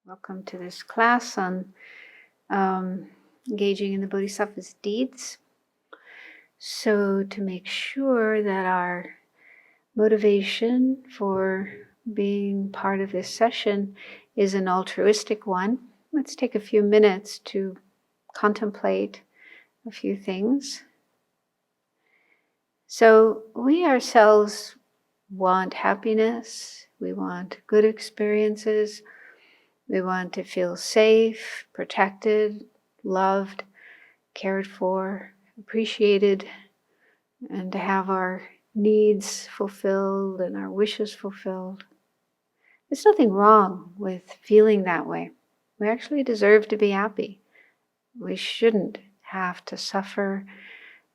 Welcome to this class on engaging in the Bodhisattva's deeds. So to make sure that our motivation for being part of this session is an altruistic one, let's take a few minutes to contemplate a few things. So we ourselves want happiness, we want good experiences. We want to feel safe, protected, loved, cared for, appreciated, and to have our needs fulfilled and our wishes fulfilled. There's nothing wrong with feeling that way. We actually deserve to be happy. We shouldn't have to suffer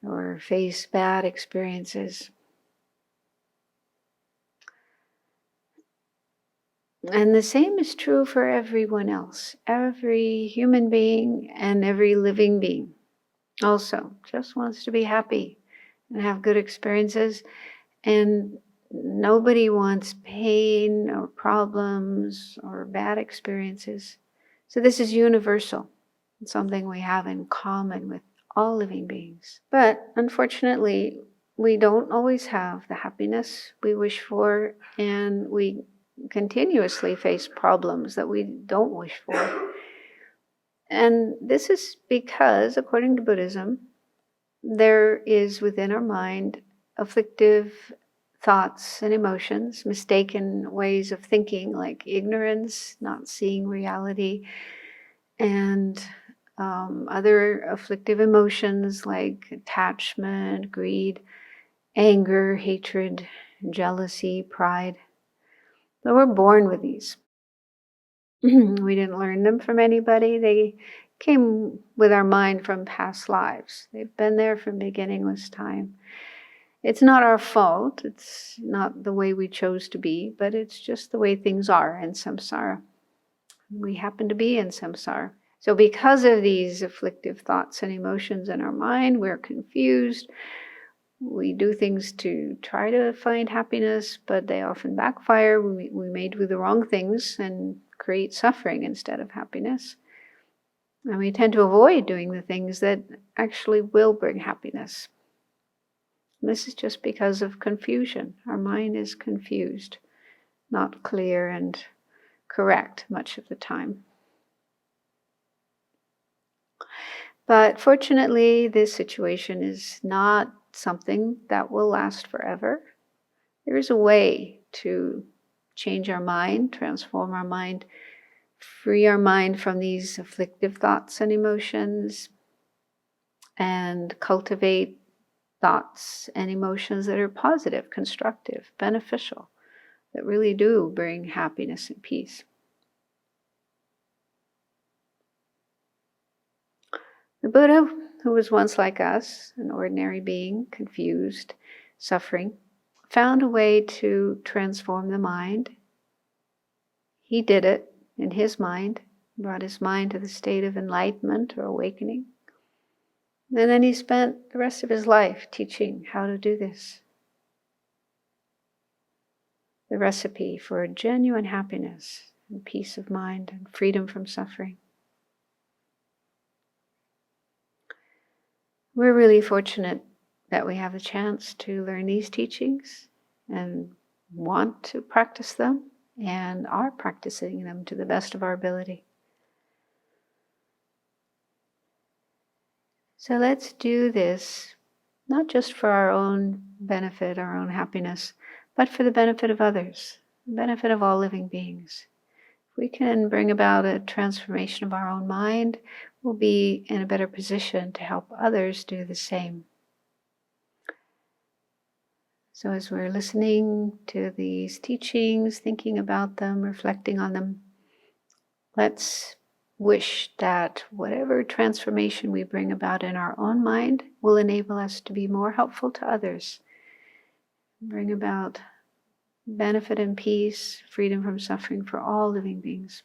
or face bad experiences. And the same is true for everyone else, every human being and every living being also just wants to be happy and have good experiences. And nobody wants pain or problems or bad experiences. So this is universal. It's something we have in common with all living beings. But unfortunately, we don't always have the happiness we wish for, and we continuously face problems that we don't wish for. And this is because, according to Buddhism, there is within our mind afflictive thoughts and emotions, mistaken ways of thinking like ignorance, not seeing reality, and other afflictive emotions like attachment, greed, anger, hatred, jealousy, pride. So we're born with these. We didn't learn them from anybody. They came with our mind from past lives. They've been there from beginningless time. It's not our fault. It's not the way we chose to be, but it's just the way things are in samsara. We happen to be in samsara. So because of these afflictive thoughts and emotions in our mind, we're confused. We do things to try to find happiness, but they often backfire. We may do the wrong things and create suffering instead of happiness. And we tend to avoid doing the things that actually will bring happiness. And this is just because of confusion. Our mind is confused, not clear and correct much of the time. But fortunately, this situation is not something that will last forever. There is a way to change our mind, transform our mind, free our mind from these afflictive thoughts and emotions, and cultivate thoughts and emotions that are positive, constructive, beneficial, that really do bring happiness and peace. The Buddha, who was once like us, an ordinary being, confused, suffering, found a way to transform the mind. He did it in his mind, brought his mind to the state of enlightenment or awakening. And then he spent the rest of his life teaching how to do this. The recipe for genuine happiness and peace of mind and freedom from suffering. We're really fortunate that we have the chance to learn these teachings and want to practice them and are practicing them to the best of our ability. So let's do this not just for our own benefit, our own happiness, but for the benefit of others, the benefit of all living beings. If we can bring about a transformation of our own mind, we'll be in a better position to help others do the same. So as we're listening to these teachings, thinking about them, reflecting on them, let's wish that whatever transformation we bring about in our own mind will enable us to be more helpful to others, bring about benefit and peace, freedom from suffering for all living beings.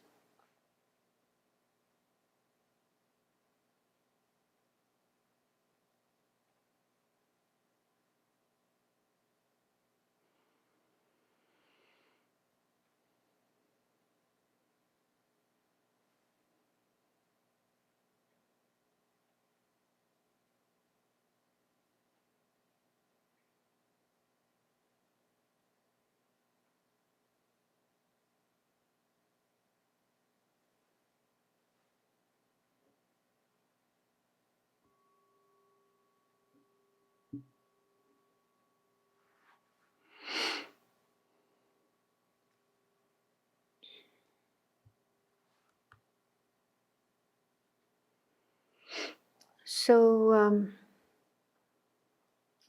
So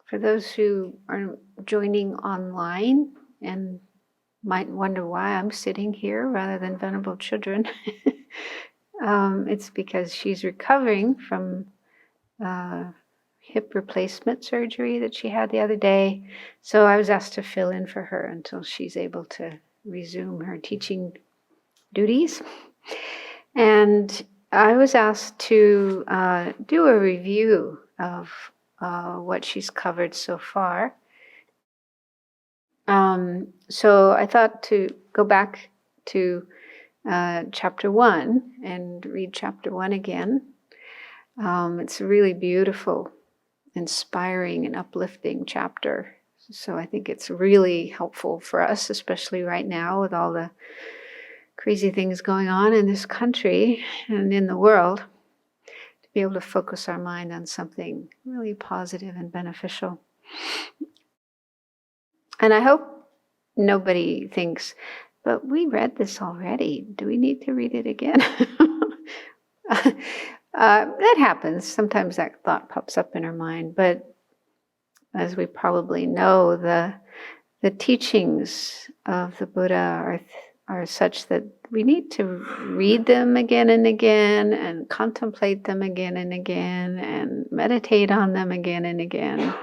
for those who are joining online and might wonder why I'm sitting here rather than Venerable Children, it's because she's recovering from hip replacement surgery that she had the other day. So I was asked to fill in for her until she's able to resume her teaching duties. And I was asked to do a review of what she's covered so far. So I thought to go back to chapter 1 and read chapter 1 again. It's a really beautiful, inspiring, and uplifting chapter. So I think it's really helpful for us, especially right now with all the crazy things going on in this country and in the world, to be able to focus our mind on something really positive and beneficial. And I hope nobody thinks, but we read this already. Do we need to read it again? That happens. Sometimes that thought pops up in our mind. But as we probably know, the teachings of the Buddha are such that we need to read them again and again, and contemplate them again and again, and meditate on them again and again,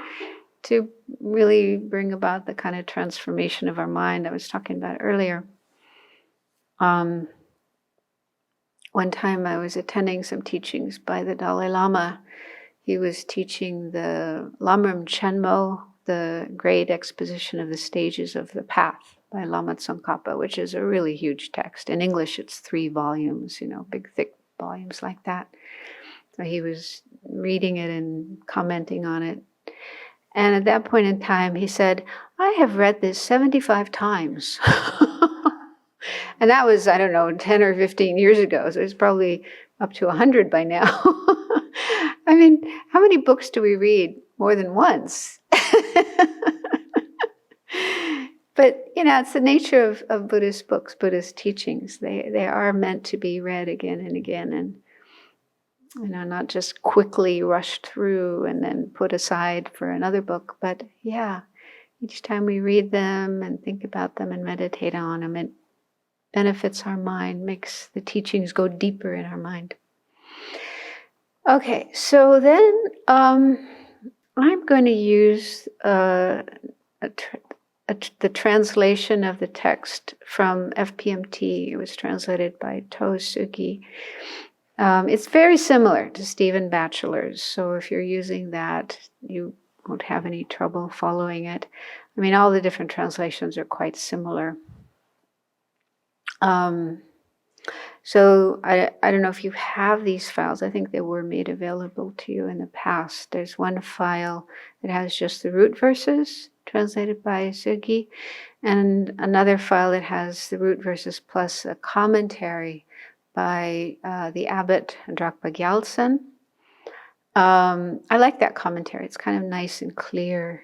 to really bring about the kind of transformation of our mind I was talking about earlier. One time I was attending some teachings by the Dalai Lama. He was teaching the Lamrim Chenmo, the great exposition of the stages of the path by Lama Tsongkhapa, which is a really huge text. In English, it's 3 volumes, big, thick volumes like that. So he was reading it and commenting on it. And at that point in time, he said, I have read this 75 times. And that was, 10 or 15 years ago. So it's probably up to 100 by now. I mean, how many books do we read more than once? But, it's the nature of Buddhist books, Buddhist teachings. They are meant to be read again and again, and not just quickly rushed through and then put aside for another book. But each time we read them and think about them and meditate on them, it benefits our mind, makes the teachings go deeper in our mind. Okay, so then I'm going to use the translation of the text from FPMT. It was translated by To Suki. It's very similar to Stephen Batchelor's, so if you're using that, you won't have any trouble following it. I mean, all the different translations are quite similar. So I don't know if you have these files. I think they were made available to you in the past. There's one file that has just the root verses translated by Sugi, and another file that has the root verses plus a commentary by the abbot Drakpa Gyaltsen. I like that commentary. It's kind of nice and clear.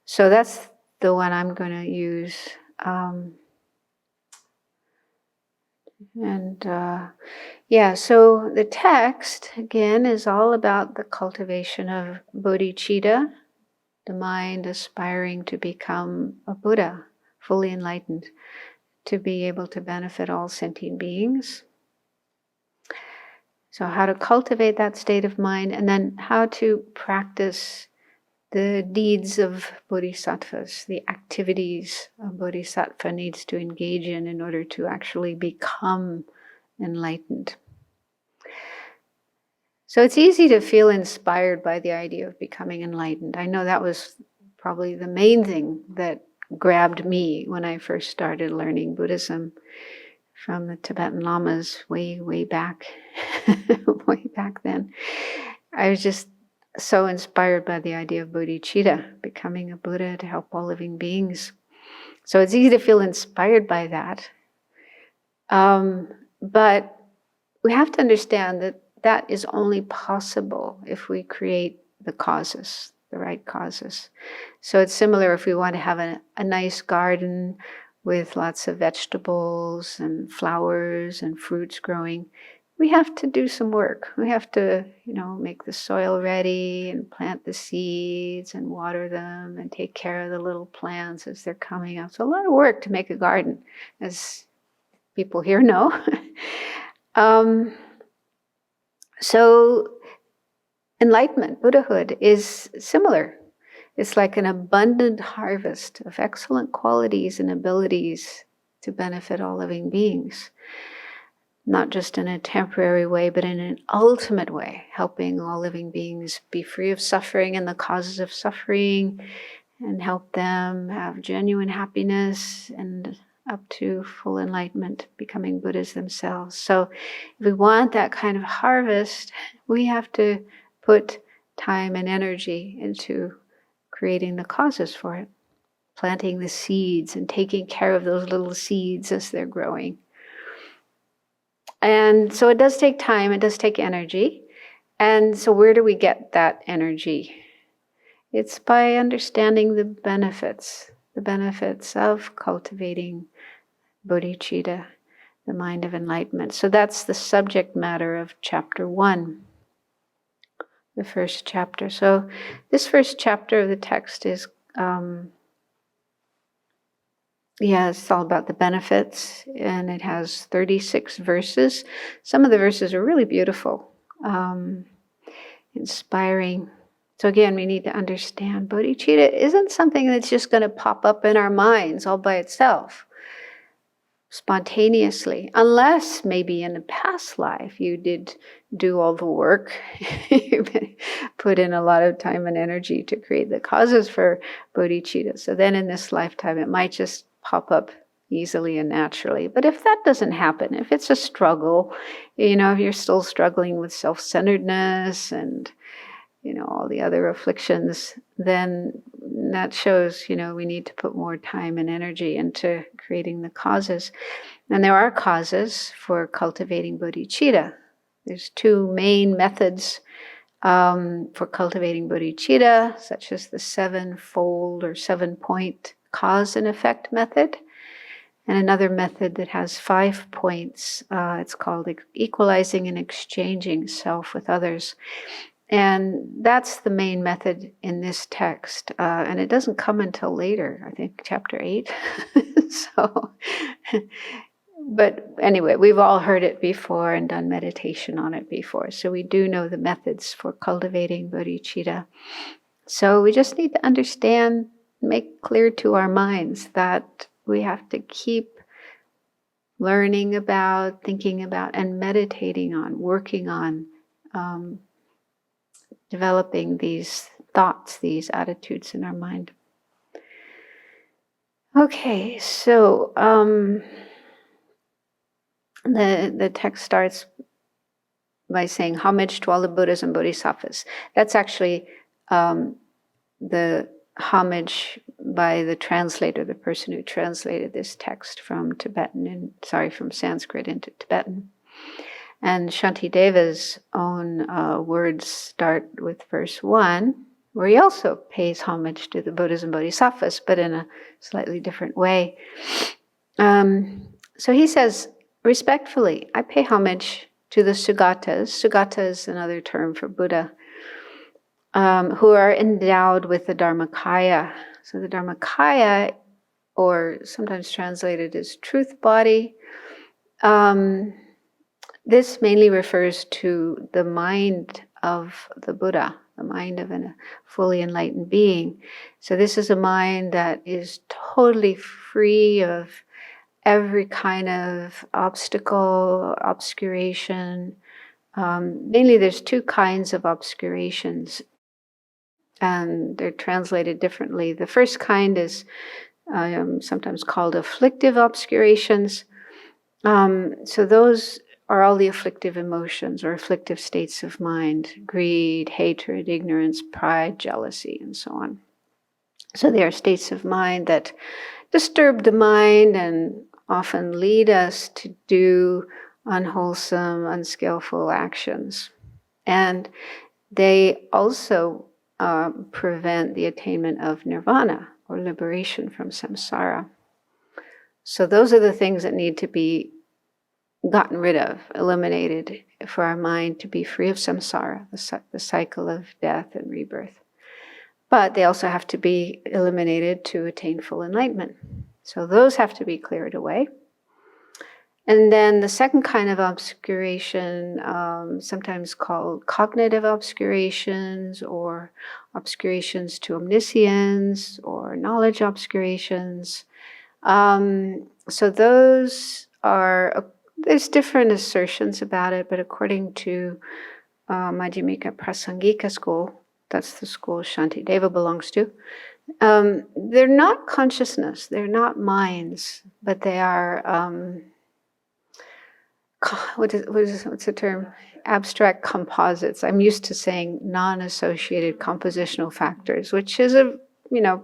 So that's the one I'm going to use. So the text, again, is all about the cultivation of bodhichitta, the mind aspiring to become a Buddha, fully enlightened, to be able to benefit all sentient beings. So how to cultivate that state of mind, and then how to practice the deeds of bodhisattvas, the activities a bodhisattva needs to engage in order to actually become enlightened. So it's easy to feel inspired by the idea of becoming enlightened. I know that was probably the main thing that grabbed me when I first started learning Buddhism from the Tibetan Lamas way back, way back then. I was just so inspired by the idea of bodhicitta, becoming a Buddha to help all living beings. So it's easy to feel inspired by that. But we have to understand that that is only possible if we create the causes, the right causes. So it's similar if we want to have a nice garden with lots of vegetables and flowers and fruits growing. we have to do some work. We have to, make the soil ready and plant the seeds and water them and take care of the little plants as they're coming up. So a lot of work to make a garden, as people here know. So enlightenment, Buddhahood, is similar. It's like an abundant harvest of excellent qualities and abilities to benefit all living beings. Not just in a temporary way, but in an ultimate way, helping all living beings be free of suffering and the causes of suffering, and help them have genuine happiness and up to full enlightenment, becoming Buddhas themselves. So if we want that kind of harvest, we have to put time and energy into creating the causes for it, planting the seeds and taking care of those little seeds as they're growing. And so it does take time, it does take energy. And so where do we get that energy? It's by understanding the benefits of cultivating bodhicitta, the mind of enlightenment. So that's the subject matter of chapter 1, the first chapter. So this first chapter of the text is it's all about the benefits, and it has 36 verses. Some of the verses are really beautiful, inspiring. So again, we need to understand bodhicitta isn't something that's just going to pop up in our minds all by itself, spontaneously, unless maybe in a past life you did do all the work, you put in a lot of time and energy to create the causes for bodhicitta. So then in this lifetime, it might just pop up easily and naturally. But if that doesn't happen, if it's a struggle, if you're still struggling with self-centeredness and, all the other afflictions, then that shows, we need to put more time and energy into creating the causes. And there are causes for cultivating bodhicitta. There's 2 main methods for cultivating bodhicitta, such as the 7-fold or 7-point cause and effect method, and another method that has 5 points. It's called equalizing and exchanging self with others. And that's the main method in this text. And it doesn't come until later, I think chapter 8. But anyway, we've all heard it before and done meditation on it before. So we do know the methods for cultivating bodhicitta. So we just need to understand, make clear to our minds that we have to keep learning about, thinking about, and meditating on, working on developing these thoughts, these attitudes in our mind. Okay, so the text starts by saying homage to all the Buddhas and Bodhisattvas. That's actually the homage by the translator, the person who translated this text from from Sanskrit into Tibetan. And Shantideva's own words start with verse 1, where he also pays homage to the Buddhas and Bodhisattvas, but in a slightly different way. So he says, respectfully, I pay homage to the Sugatas. Sugata is another term for Buddha, who are endowed with the Dharmakaya. So the Dharmakaya, or sometimes translated as truth body, this mainly refers to the mind of the Buddha, the mind of a fully enlightened being. So this is a mind that is totally free of every kind of obstacle, obscuration. Mainly there's 2 kinds of obscurations, and they're translated differently. The first kind is sometimes called afflictive obscurations. So those are all the afflictive emotions or afflictive states of mind: greed, hatred, ignorance, pride, jealousy, and so on. So they are states of mind that disturb the mind and often lead us to do unwholesome, unskillful actions. And they also prevent the attainment of nirvana, or liberation from samsara. So those are the things that need to be gotten rid of, eliminated, for our mind to be free of samsara, the cycle of death and rebirth. But they also have to be eliminated to attain full enlightenment. So those have to be cleared away. And then the second kind of obscuration, sometimes called cognitive obscurations or obscurations to omniscience or knowledge obscurations. So those are, there's different assertions about it, but according to Madhyamika Prasangika school, that's the school Shantideva belongs to, they're not consciousness, they're not minds, but they are, what's the term? Abstract composites. I'm used to saying non-associated compositional factors, which is a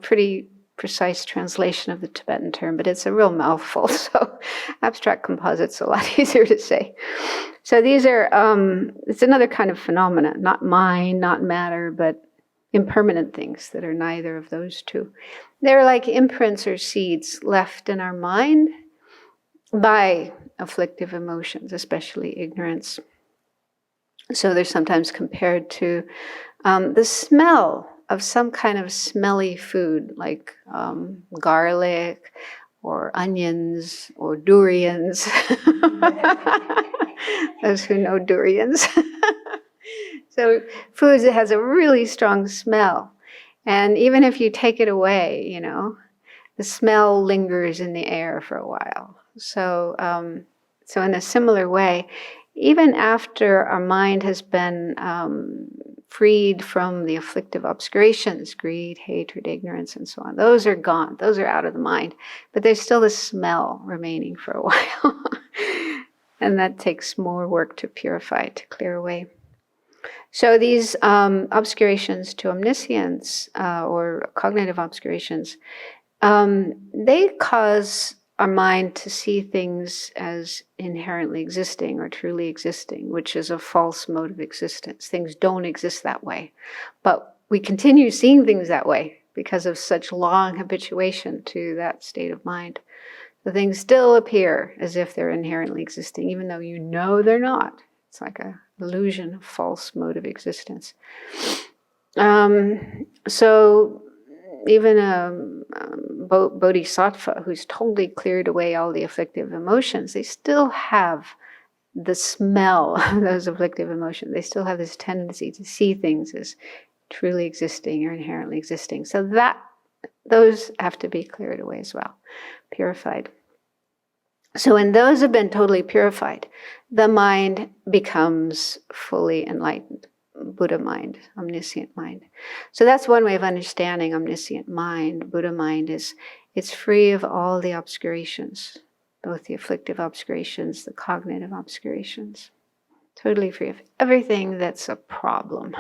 pretty precise translation of the Tibetan term, but it's a real mouthful. So abstract composites a lot easier to say. So these are it's another kind of phenomena, not mind, not matter, but impermanent things that are neither of those two. They're like imprints or seeds left in our mind by afflictive emotions, especially ignorance. So they're sometimes compared to the smell of some kind of smelly food, like garlic or onions or durians. Those who know durians. So foods that has a really strong smell. And even if you take it away, the smell lingers in the air for a while. So in a similar way, even after our mind has been freed from the afflictive obscurations, greed, hatred, ignorance, and so on, those are gone. Those are out of the mind. But there's still the smell remaining for a while. And that takes more work to purify, to clear away. So these obscurations to omniscience or cognitive obscurations, they cause our mind to see things as inherently existing or truly existing, which is a false mode of existence. Things don't exist that way. But we continue seeing things that way because of such long habituation to that state of mind. So things still appear as if they're inherently existing, even though you know they're not. It's like an illusion, a false mode of existence. So even a bodhisattva who's totally cleared away all the afflictive emotions, they still have the smell of those afflictive emotions. They still have this tendency to see things as truly existing or inherently existing. So those have to be cleared away as well, purified. So when those have been totally purified, the mind becomes fully enlightened. Buddha mind, omniscient mind. So that's one way of understanding omniscient mind. Buddha mind is, it's free of all the obscurations, both the afflictive obscurations, the cognitive obscurations. Totally free of everything that's a problem.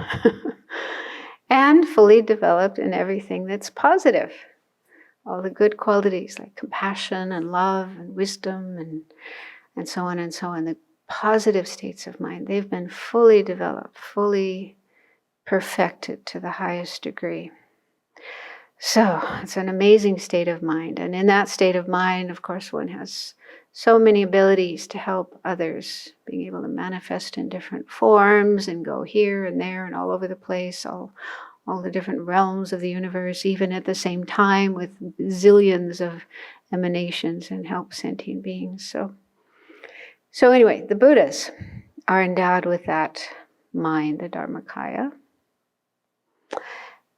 And fully developed in everything that's positive. All the good qualities like compassion and love and wisdom and so on and so on. The positive states of mind, they've been fully developed, fully perfected to the highest degree. So it's an amazing state of mind. And in that state of mind, of course, one has so many abilities to help others, being able to manifest in different forms and go here and there and all over the place, all the different realms of the universe, even at the same time with zillions of emanations and help sentient beings. So anyway, the Buddhas are endowed with that mind, the Dharmakaya.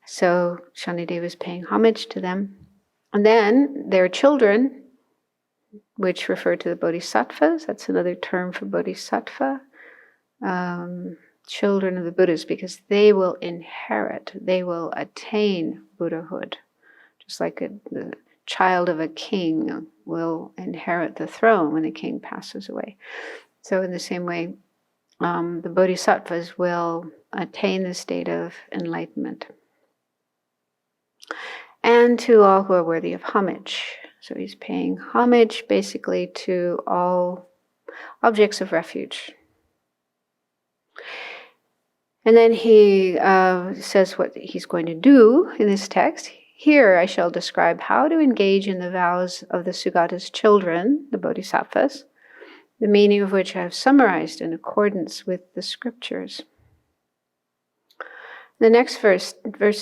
So Shantideva is paying homage to them. And then their children, which refer to the Bodhisattvas, that's another term for Bodhisattva, children of the Buddhas, because they will inherit, they will attain Buddhahood. Just like the child of a king will inherit the throne when the king passes away. So in the same way, the Bodhisattvas will attain the state of enlightenment. And to all who are worthy of homage. So he's paying homage basically to all objects of refuge. And then he says what he's going to do in this text. Here I shall describe how to engage in the vows of the Sugata's children, the Bodhisattvas, the meaning of which I have summarized in accordance with the scriptures. The next verse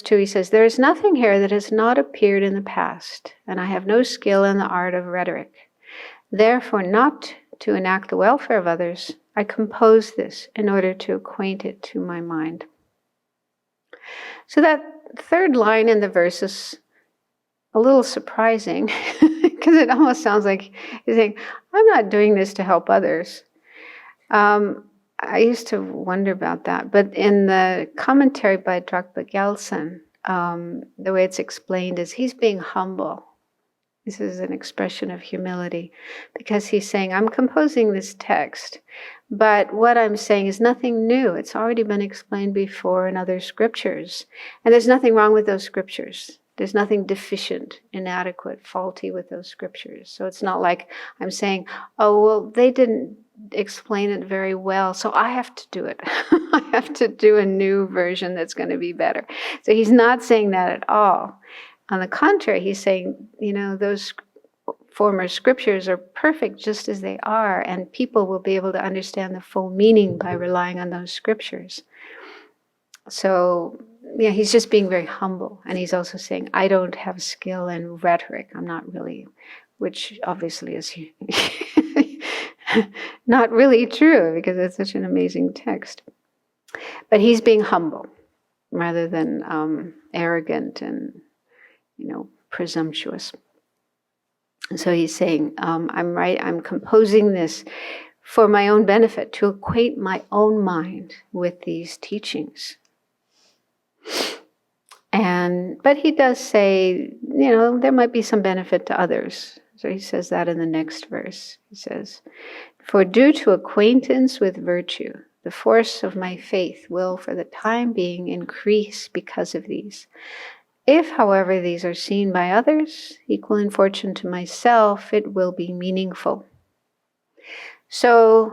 2, he says, "There is nothing here that has not appeared in the past, and I have no skill in the art of rhetoric. Therefore, not to enact the welfare of others, I compose this in order to acquaint it to my mind." So that third line in the verse is a little surprising because it almost sounds like he's saying, I'm not doing this to help others. I used to wonder about that, but in the commentary by Dragpa Gyaltsen, the way it's explained is he's being humble. This is an expression of humility because he's saying, I'm composing this text, but what I'm saying is nothing new. It's already been explained before in other scriptures, and there's nothing wrong with those scriptures. There's nothing deficient, inadequate, faulty with those scriptures. So it's not like I'm saying, oh, well, they didn't explain it very well, so I have to do it. I have to do a new version that's going to be better. So he's not saying that at all. On the contrary, he's saying, those former scriptures are perfect just as they are, and people will be able to understand the full meaning by relying on those scriptures. So, yeah, he's just being very humble. And he's also saying, I don't have skill in rhetoric. I'm not really, which obviously is not really true because it's such an amazing text. But he's being humble rather than arrogant and, presumptuous. And so he's saying, I'm composing this for my own benefit, to acquaint my own mind with these teachings. But he does say, there might be some benefit to others. So he says that in the next verse. He says, "For due to acquaintance with virtue, the force of my faith will for the time being increase because of these. If, however, these are seen by others, equal in fortune to myself, it will be meaningful." So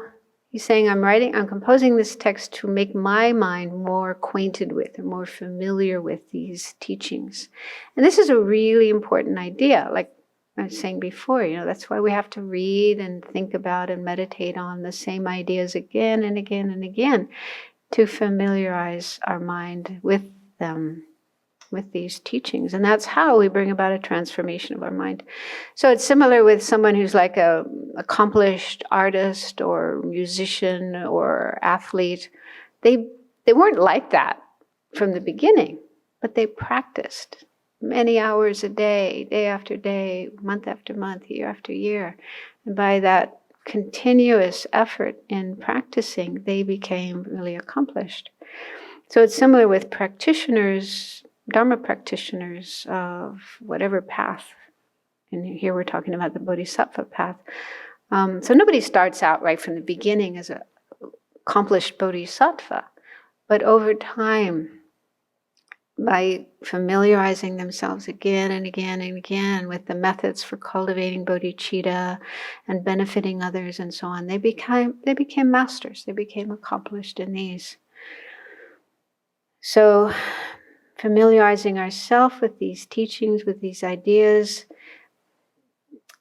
he's saying, I'm composing this text to make my mind more acquainted with, or more familiar with these teachings. And this is a really important idea. Like I was saying before, that's why we have to read and think about and meditate on the same ideas again and again and again to familiarize our mind with them, with these teachings. And that's how we bring about a transformation of our mind. So it's similar with someone who's like a accomplished artist or musician or athlete. They weren't like that from the beginning, but they practiced many hours a day, day after day, month after month, year after year. And by that continuous effort in practicing, they became really accomplished. So it's similar with practitioners, Dharma practitioners of whatever path. And here we're talking about the Bodhisattva path. So nobody starts out right from the beginning as an accomplished Bodhisattva. But over time, by familiarizing themselves again and again and again with the methods for cultivating bodhicitta and benefiting others and so on, they became masters. They became accomplished in these. So familiarizing ourselves with these teachings, with these ideas,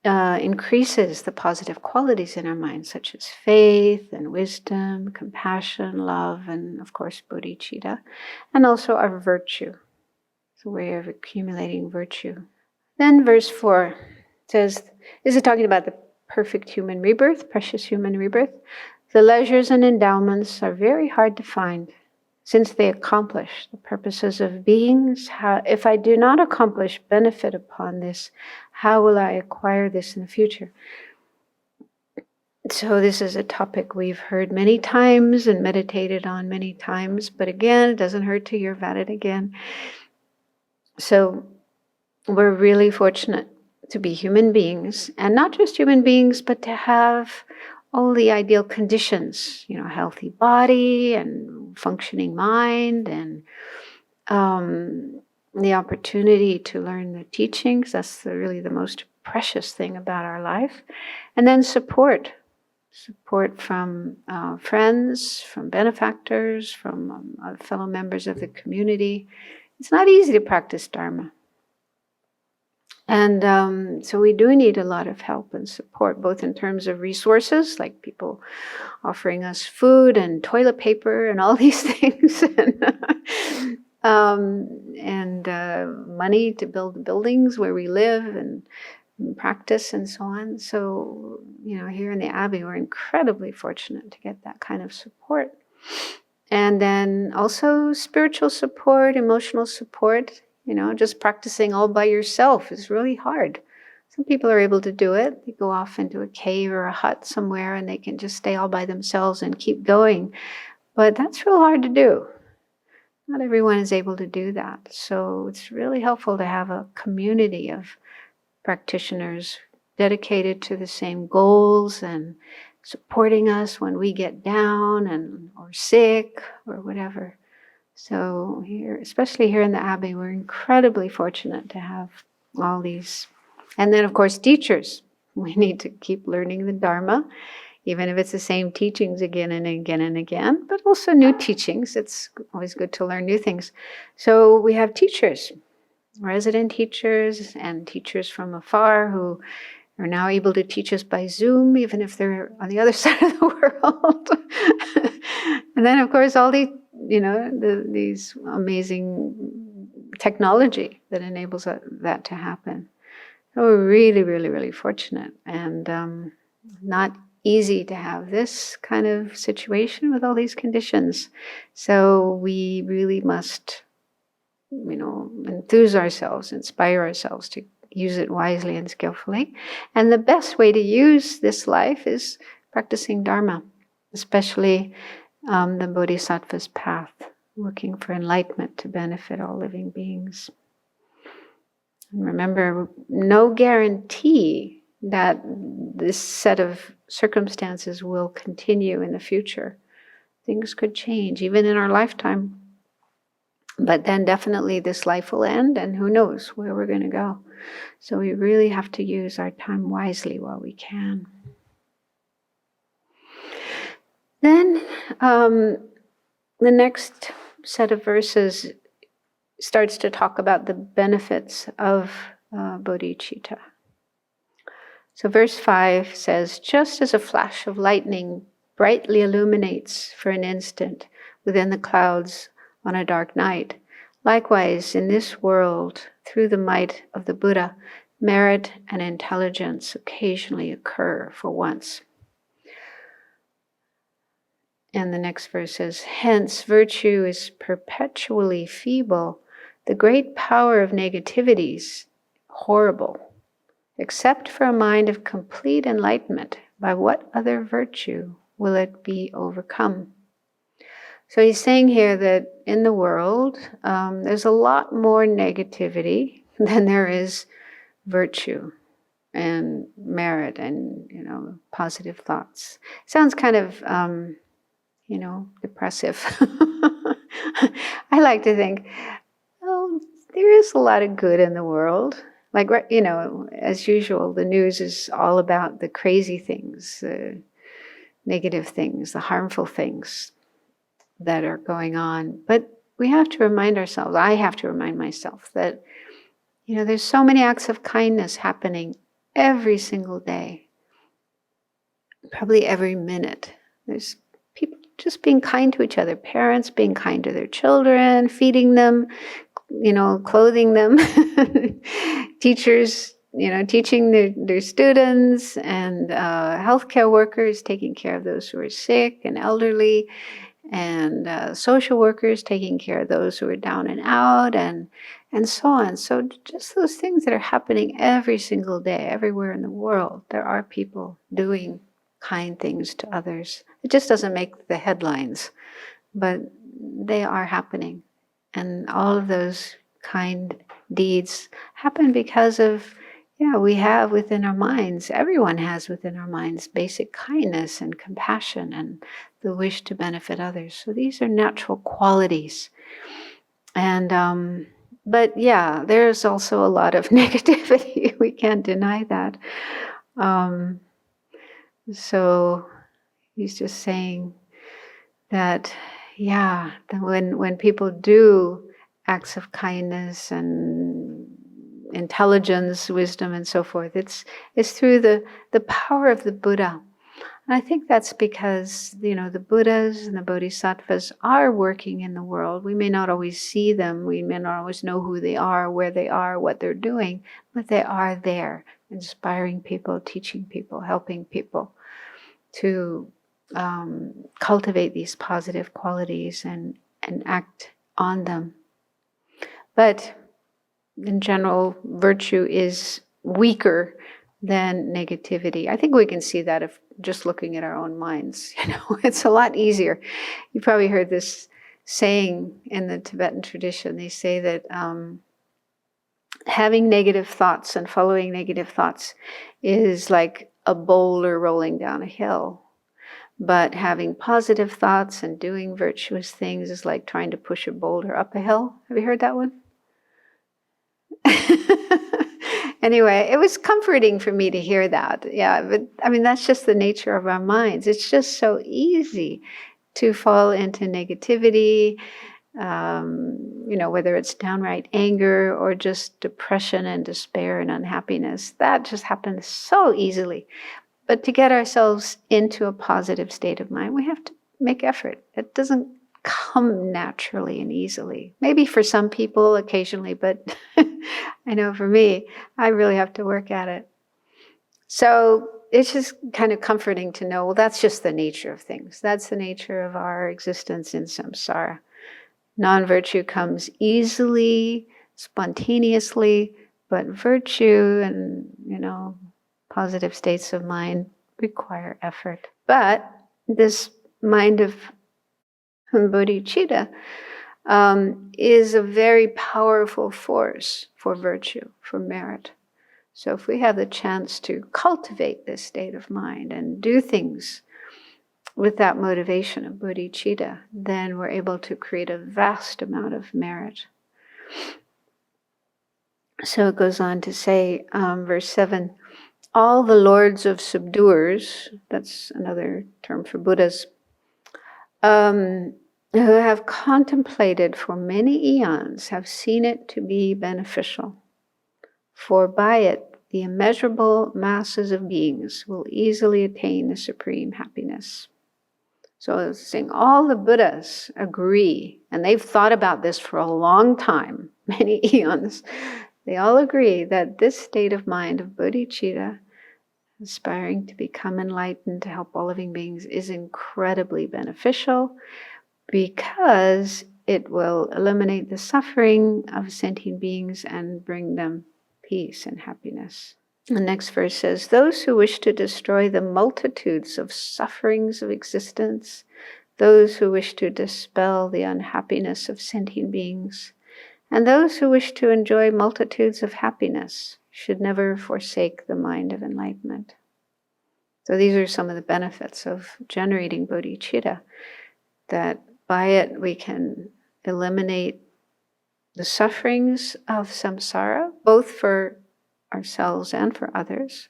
increases the positive qualities in our mind, such as faith and wisdom, compassion, love, and of course bodhicitta, and also our virtue. It's a way of accumulating virtue. Then verse 4 says, this is talking about the perfect human rebirth, precious human rebirth. "The leisures and endowments are very hard to find, since they accomplish the purposes of beings. If I do not accomplish benefit upon this, how will I acquire this in the future?" So this is a topic we've heard many times and meditated on many times, but again, it doesn't hurt to hear about it again. So we're really fortunate to be human beings, and not just human beings, but to have all the ideal conditions, healthy body and functioning mind and the opportunity to learn the teachings. That's really the most precious thing about our life. And then support from friends, from benefactors, from fellow members of the community. It's not easy to practice Dharma. And so we do need a lot of help and support, both in terms of resources, like people offering us food and toilet paper and all these things, and money to build the buildings where we live and practice and so on. So, here in the Abbey, we're incredibly fortunate to get that kind of support. And then also spiritual support, emotional support. Just practicing all by yourself is really hard. Some people are able to do it. They go off into a cave or a hut somewhere and they can just stay all by themselves and keep going. But that's real hard to do. Not everyone is able to do that. So it's really helpful to have a community of practitioners dedicated to the same goals and supporting us when we get down or sick or whatever. So here, especially here in the Abbey, we're incredibly fortunate to have all these. And then, of course, teachers. We need to keep learning the Dharma, even if it's the same teachings again and again and again, but also new teachings. It's always good to learn new things. So we have teachers, resident teachers and teachers from afar who are now able to teach us by Zoom, even if they're on the other side of the world. And then, of course, all these amazing technology that enables that to happen. So we're really, really, really fortunate, and not easy to have this kind of situation with all these conditions. So we really must, enthuse ourselves, inspire ourselves to use it wisely and skillfully. And the best way to use this life is practicing Dharma, especially the Bodhisattva's path, working for enlightenment to benefit all living beings. And remember, no guarantee that this set of circumstances will continue in the future. Things could change, even in our lifetime. But then definitely this life will end, and who knows where we're going to go. So we really have to use our time wisely while we can. Then the next set of verses starts to talk about the benefits of bodhicitta. So verse 5 says, just as a flash of lightning brightly illuminates for an instant within the clouds on a dark night, likewise in this world, through the might of the Buddha, merit and intelligence occasionally occur for once. And the next verse says, hence virtue is perpetually feeble, the great power of negativities horrible. Except for a mind of complete enlightenment, by what other virtue will it be overcome? So he's saying here that in the world, there's a lot more negativity than there is virtue and merit and, positive thoughts. Sounds kind of, depressive. I like to think, there is a lot of good in the world. Like, as usual, the news is all about the crazy things, the negative things, the harmful things that are going on. But we have to remind ourselves, I have to remind myself that, there's so many acts of kindness happening every single day, probably every minute. There's people just being kind to each other, parents being kind to their children, feeding them, clothing them, teachers, teaching their students, and healthcare workers taking care of those who are sick and elderly, and social workers taking care of those who are down and out, and so on. So just those things that are happening every single day, everywhere in the world, there are people doing kind things to others. It just doesn't make the headlines, but they are happening. And all of those kind deeds happen because of, we have within our minds, everyone has within our minds, basic kindness and compassion and the wish to benefit others. So these are natural qualities. And, but there's also a lot of negativity. We can't deny that. So he's just saying that, when people do acts of kindness and intelligence, wisdom, and so forth. It's through the power of the Buddha. And I think that's because, the Buddhas and the Bodhisattvas are working in the world. We may not always see them. We may not always know who they are, where they are, what they're doing, but they are there, inspiring people, teaching people, helping people to cultivate these positive qualities and act on them. But in general, virtue is weaker than negativity. I think we can see that if just looking at our own minds. It's a lot easier. You probably heard this saying in the Tibetan tradition. They say that having negative thoughts and following negative thoughts is like a boulder rolling down a hill. But having positive thoughts and doing virtuous things is like trying to push a boulder up a hill. Have you heard that one? Anyway, it was comforting for me to hear that. Yeah, but that's just the nature of our minds. It's just so easy to fall into negativity, whether it's downright anger or just depression and despair and unhappiness. That just happens so easily. But to get ourselves into a positive state of mind, we have to make effort. It doesn't come naturally and easily. Maybe for some people occasionally, but I know for me, I really have to work at it. So it's just kind of comforting to know, well, that's just the nature of things. That's the nature of our existence in samsara. Non-virtue comes easily, spontaneously, but virtue and, positive states of mind require effort. But this mind of bodhicitta is a very powerful force for virtue, for merit. So if we have the chance to cultivate this state of mind and do things with that motivation of bodhicitta, then we're able to create a vast amount of merit. So it goes on to say, verse 7, all the lords of subduers, that's another term for Buddhas, who have contemplated for many eons have seen it to be beneficial. For by it, the immeasurable masses of beings will easily attain the supreme happiness. So it's saying all the Buddhas agree, and they've thought about this for a long time, many eons. They all agree that this state of mind of bodhicitta, aspiring to become enlightened, to help all living beings, is incredibly beneficial because it will eliminate the suffering of sentient beings and bring them peace and happiness. The next verse says, those who wish to destroy the multitudes of sufferings of existence, those who wish to dispel the unhappiness of sentient beings, and those who wish to enjoy multitudes of happiness should never forsake the mind of enlightenment. So these are some of the benefits of generating bodhicitta, that by it we can eliminate the sufferings of samsara, both for ourselves and for others.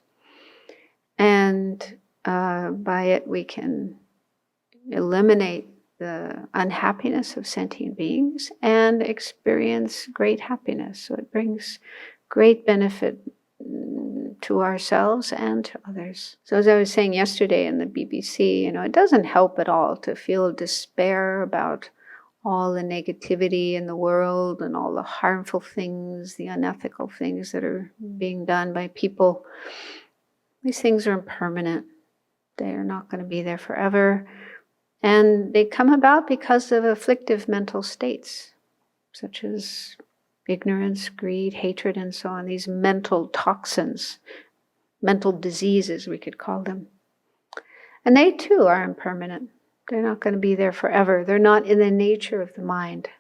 And by it we can eliminate the unhappiness of sentient beings and experience great happiness. So it brings great benefit to ourselves and to others. So as I was saying yesterday in the BBC, it doesn't help at all to feel despair about all the negativity in the world and all the harmful things, the unethical things that are being done by people. These things are impermanent. They are not going to be there forever. And they come about because of afflictive mental states, such as ignorance, greed, hatred, and so on. These mental toxins, mental diseases, we could call them. And they too are impermanent. They're not going to be there forever. They're not in the nature of the mind.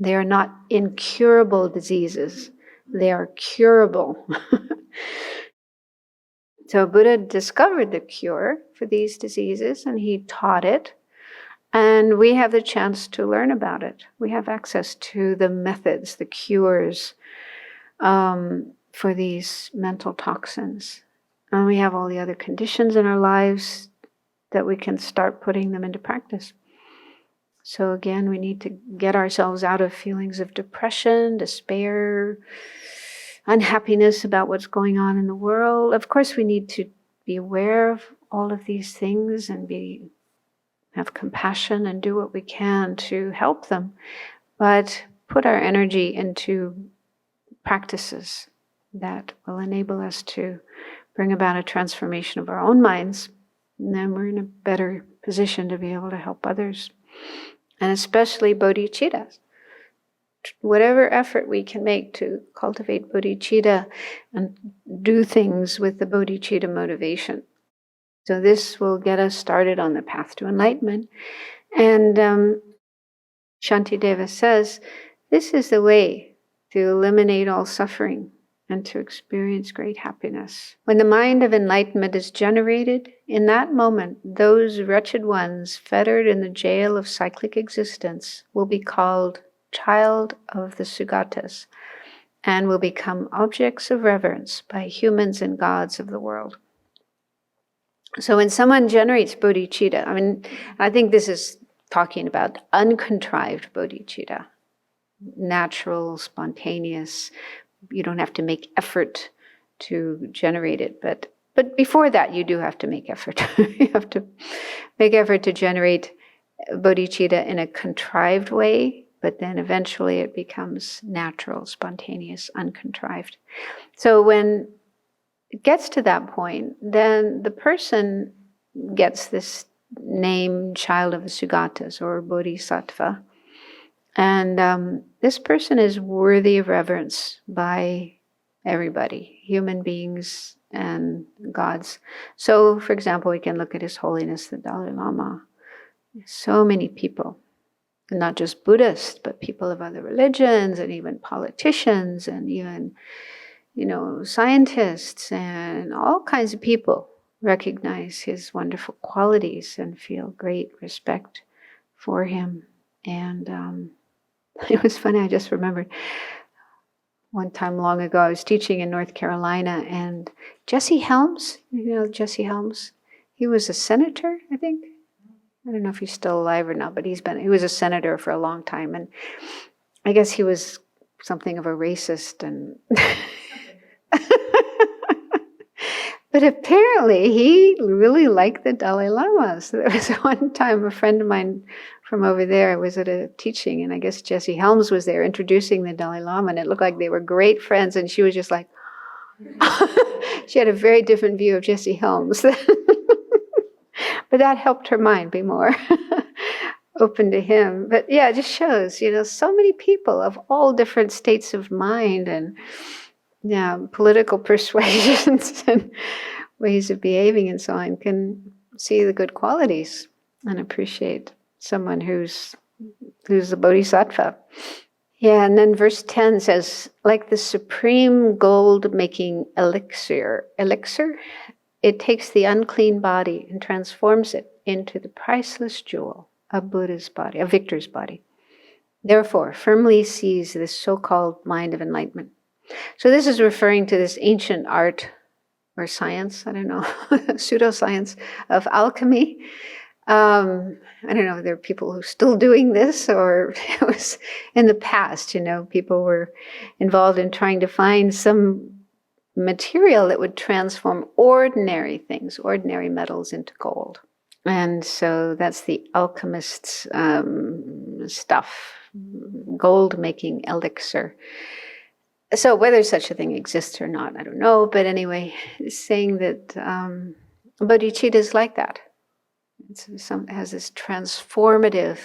They are not incurable diseases. They are curable. So Buddha discovered the cure for these diseases and he taught it. And we have the chance to learn about it. We have access to the methods, the cures for these mental toxins. And we have all the other conditions in our lives that we can start putting them into practice. So again, we need to get ourselves out of feelings of depression, despair, unhappiness about what's going on in the world. Of course, we need to be aware of all of these things and have compassion and do what we can to help them, but put our energy into practices that will enable us to bring about a transformation of our own minds. And then we're in a better position to be able to help others. And especially bodhicitta. Whatever effort we can make to cultivate bodhicitta and do things with the bodhicitta motivation. So this will get us started on the path to enlightenment. And Shantideva says, this is the way to eliminate all suffering and to experience great happiness. When the mind of enlightenment is generated, in that moment, those wretched ones fettered in the jail of cyclic existence will be called child of the Sugatas and will become objects of reverence by humans and gods of the world. So when someone generates bodhicitta, I think this is talking about uncontrived bodhicitta, natural, spontaneous. You don't have to make effort to generate it, but before that, you do have to make effort. You have to make effort to generate bodhicitta in a contrived way, but then eventually it becomes natural, spontaneous, uncontrived. So when it gets to that point, then the person gets this name, child of the Sugatas, or Bodhisattva. And this person is worthy of reverence by everybody, human beings and gods. So, for example, we can look at His Holiness the Dalai Lama. So many people, not just Buddhists, but people of other religions, and even politicians, and even, scientists, and all kinds of people recognize his wonderful qualities and feel great respect for him. And it was funny, I just remembered one time long ago, I was teaching in North Carolina, and Jesse Helms, Jesse Helms, he was a senator, I think. I don't know if he's still alive or not, but he was a senator for a long time, and I guess he was something of a racist, and but apparently he really liked the Dalai Lama. So there was one time a friend of mine from over there was at a teaching, and I guess Jesse Helms was there introducing the Dalai Lama, and it looked like they were great friends, and she was just like, she had a very different view of Jesse Helms. But that helped her mind be more open to him. But yeah, it just shows, so many people of all different states of mind and political persuasions and ways of behaving and so on can see the good qualities and appreciate someone who's a bodhisattva. Yeah, and then verse 10 says, like the supreme gold-making elixir, it takes the unclean body and transforms it into the priceless jewel, a Buddha's body, a victor's body. Therefore, firmly seize this so-called mind of enlightenment. So this is referring to this ancient art or science, I don't know, pseudoscience of alchemy. I don't know if there are people who are still doing this, or it was in the past, people were involved in trying to find some material that would transform ordinary things, ordinary metals, into gold. And so that's the alchemist's stuff, gold-making elixir. So whether such a thing exists or not, I don't know. But anyway, it's saying that bodhicitta is like that. It has this transformative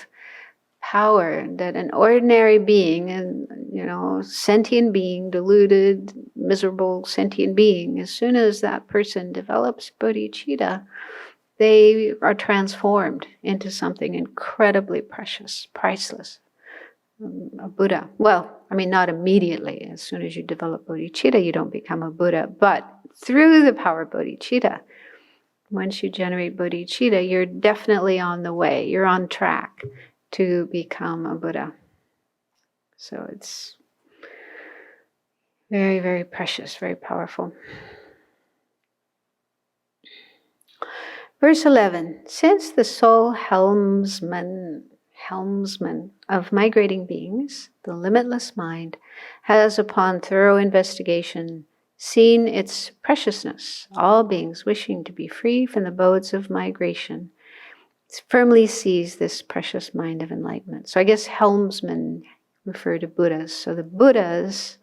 power that an ordinary being, and sentient being, deluded, miserable sentient being, as soon as that person develops bodhicitta, they are transformed into something incredibly precious, priceless. A Buddha. Well, not immediately. As soon as you develop bodhicitta, you don't become a Buddha. But through the power of bodhicitta, once you generate bodhicitta, you're definitely on the way. You're on track to become a Buddha. So it's very, very precious, very powerful. Verse 11, since the sole helmsman helmsman of migrating beings, the limitless mind, has upon thorough investigation seen its preciousness. All beings wishing to be free from the abodes of migration firmly seize this precious mind of enlightenment. So I guess helmsmen refer to Buddhas. So the Buddhas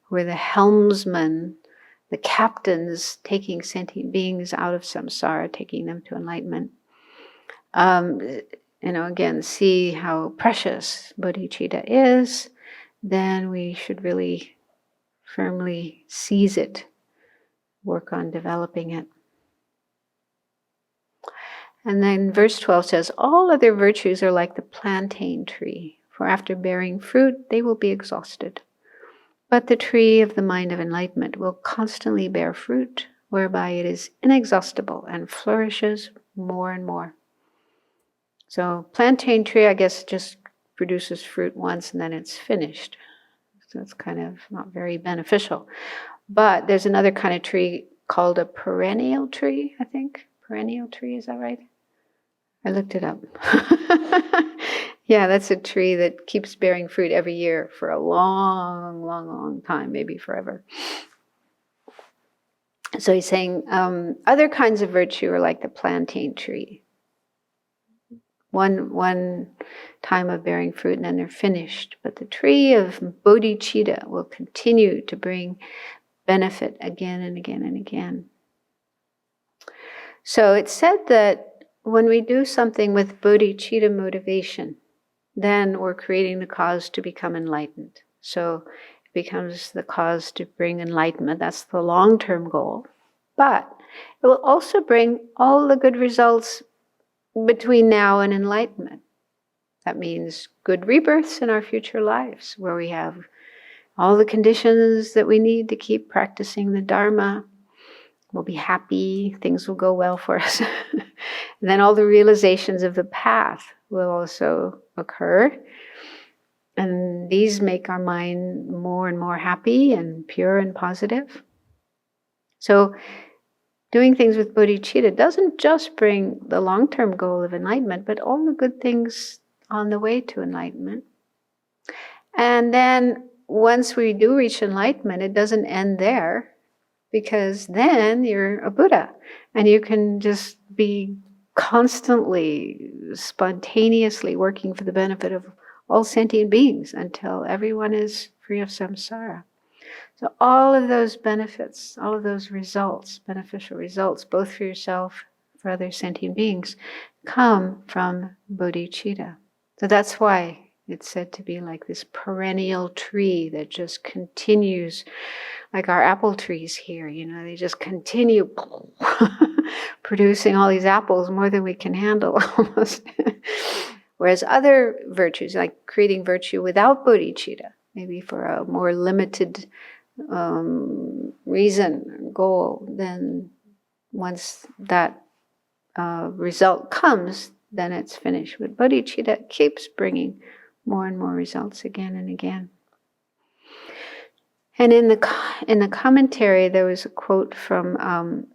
were the helmsmen, the captains taking sentient beings out of samsara, taking them to enlightenment. Again, see how precious bodhicitta is, then we should really firmly seize it, work on developing it. And then verse 12 says, all other virtues are like the plantain tree, for after bearing fruit, they will be exhausted. But the tree of the mind of enlightenment will constantly bear fruit, whereby it is inexhaustible and flourishes more and more. So plantain tree, I guess, just produces fruit once and then it's finished. So it's kind of not very beneficial. But there's another kind of tree called a perennial tree, I think. Perennial tree, is that right? I looked it up. Yeah, that's a tree that keeps bearing fruit every year for a long, long, long time, maybe forever. So he's saying other kinds of virtue are like the plantain tree. One time of bearing fruit and then they're finished. But the tree of bodhicitta will continue to bring benefit again and again and again. So it's said that when we do something with bodhicitta motivation, then we're creating the cause to become enlightened. So it becomes the cause to bring enlightenment. That's the long-term goal. But it will also bring all the good results between now and enlightenment. That means good rebirths in our future lives, where we have all the conditions that we need to keep practicing the Dharma. We'll be happy, things will go well for us. And then all the realizations of the path will also occur. And these make our mind more and more happy and pure and positive. So doing things with bodhicitta doesn't just bring the long-term goal of enlightenment, but all the good things on the way to enlightenment. And then once we do reach enlightenment, it doesn't end there, because then you're a Buddha and you can just be constantly, spontaneously working for the benefit of all sentient beings until everyone is free of samsara. So all of those benefits, all of those results, beneficial results, both for yourself, for other sentient beings, come from bodhicitta. So that's why it's said to be like this perennial tree that just continues, like our apple trees here, they just continue producing all these apples, more than we can handle almost. Whereas other virtues, like creating virtue without bodhicitta, maybe for a more limited reason, goal, then once that result comes, then it's finished. But bodhicitta keeps bringing more and more results again and again. And in the commentary, there was a quote from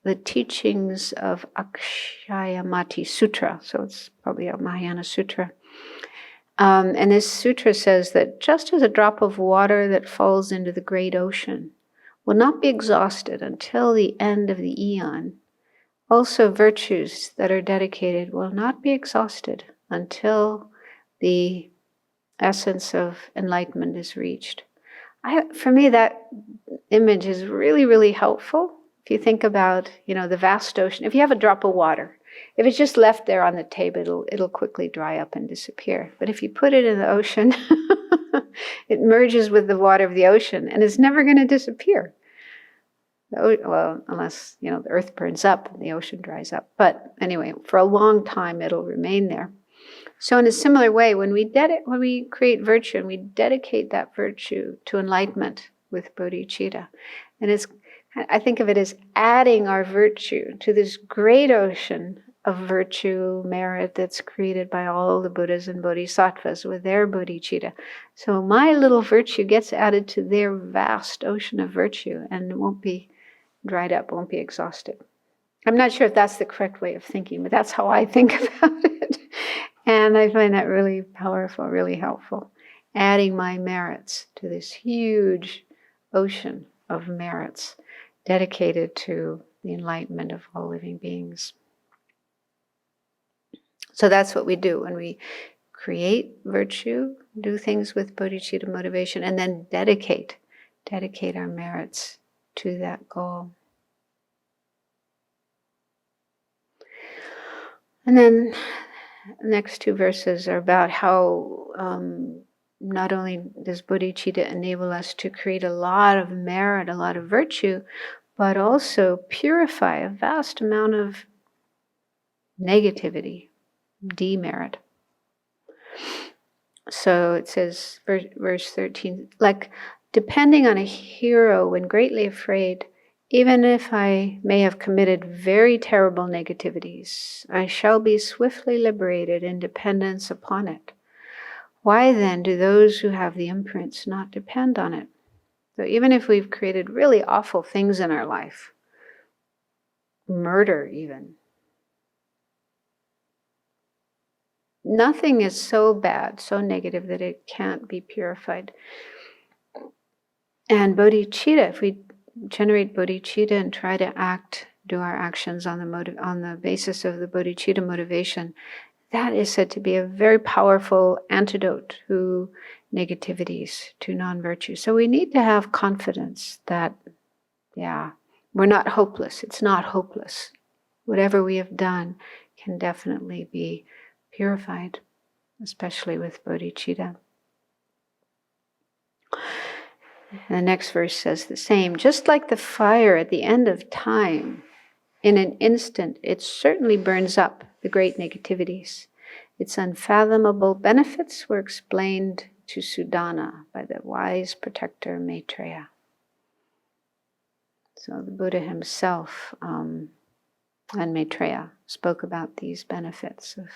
the teachings of Akshayamati Sutra. So it's probably a Mahayana Sutra. And this sutra says that just as a drop of water that falls into the great ocean will not be exhausted until the end of the eon, also virtues that are dedicated will not be exhausted until the essence of enlightenment is reached. For me, that image is really, really helpful. If you think about, the vast ocean, if you have a drop of water, if it's just left there on the table, it'll quickly dry up and disappear. But if you put it in the ocean, it merges with the water of the ocean and it's never going to disappear. Well, unless, the earth burns up and the ocean dries up. But anyway, for a long time, it'll remain there. So in a similar way, when we create virtue and we dedicate that virtue to enlightenment with bodhicitta, and I think of it as adding our virtue to this great ocean of virtue, merit that's created by all the Buddhas and Bodhisattvas with their bodhicitta. So my little virtue gets added to their vast ocean of virtue and it won't be dried up, won't be exhausted. I'm not sure if that's the correct way of thinking, but that's how I think about it. And I find that really powerful, really helpful. Adding my merits to this huge ocean of merits dedicated to the enlightenment of all living beings. So that's what we do when we create virtue, do things with bodhicitta motivation, and then dedicate our merits to that goal. And then the next two verses are about how not only does bodhicitta enable us to create a lot of merit, a lot of virtue, but also purify a vast amount of negativity, demerit. So it says, verse 13, like depending on a hero when greatly afraid, even if I may have committed very terrible negativities, I shall be swiftly liberated in dependence upon it. Why then do those who have the imprints not depend on it? So even if we've created really awful things in our life, murder even, nothing is so bad, so negative that it can't be purified. And bodhicitta, if we generate bodhicitta and try to do our actions on the basis of the bodhicitta motivation, that is said to be a very powerful antidote to negativities, to non-virtue. So we need to have confidence that, we're not hopeless. It's not hopeless. Whatever we have done can definitely be purified, especially with bodhicitta. And the next verse says the same. Just like the fire at the end of time, in an instant, it certainly burns up the great negativities. Its unfathomable benefits were explained to Sudana by the wise protector Maitreya. So the Buddha himself and Maitreya spoke about these benefits of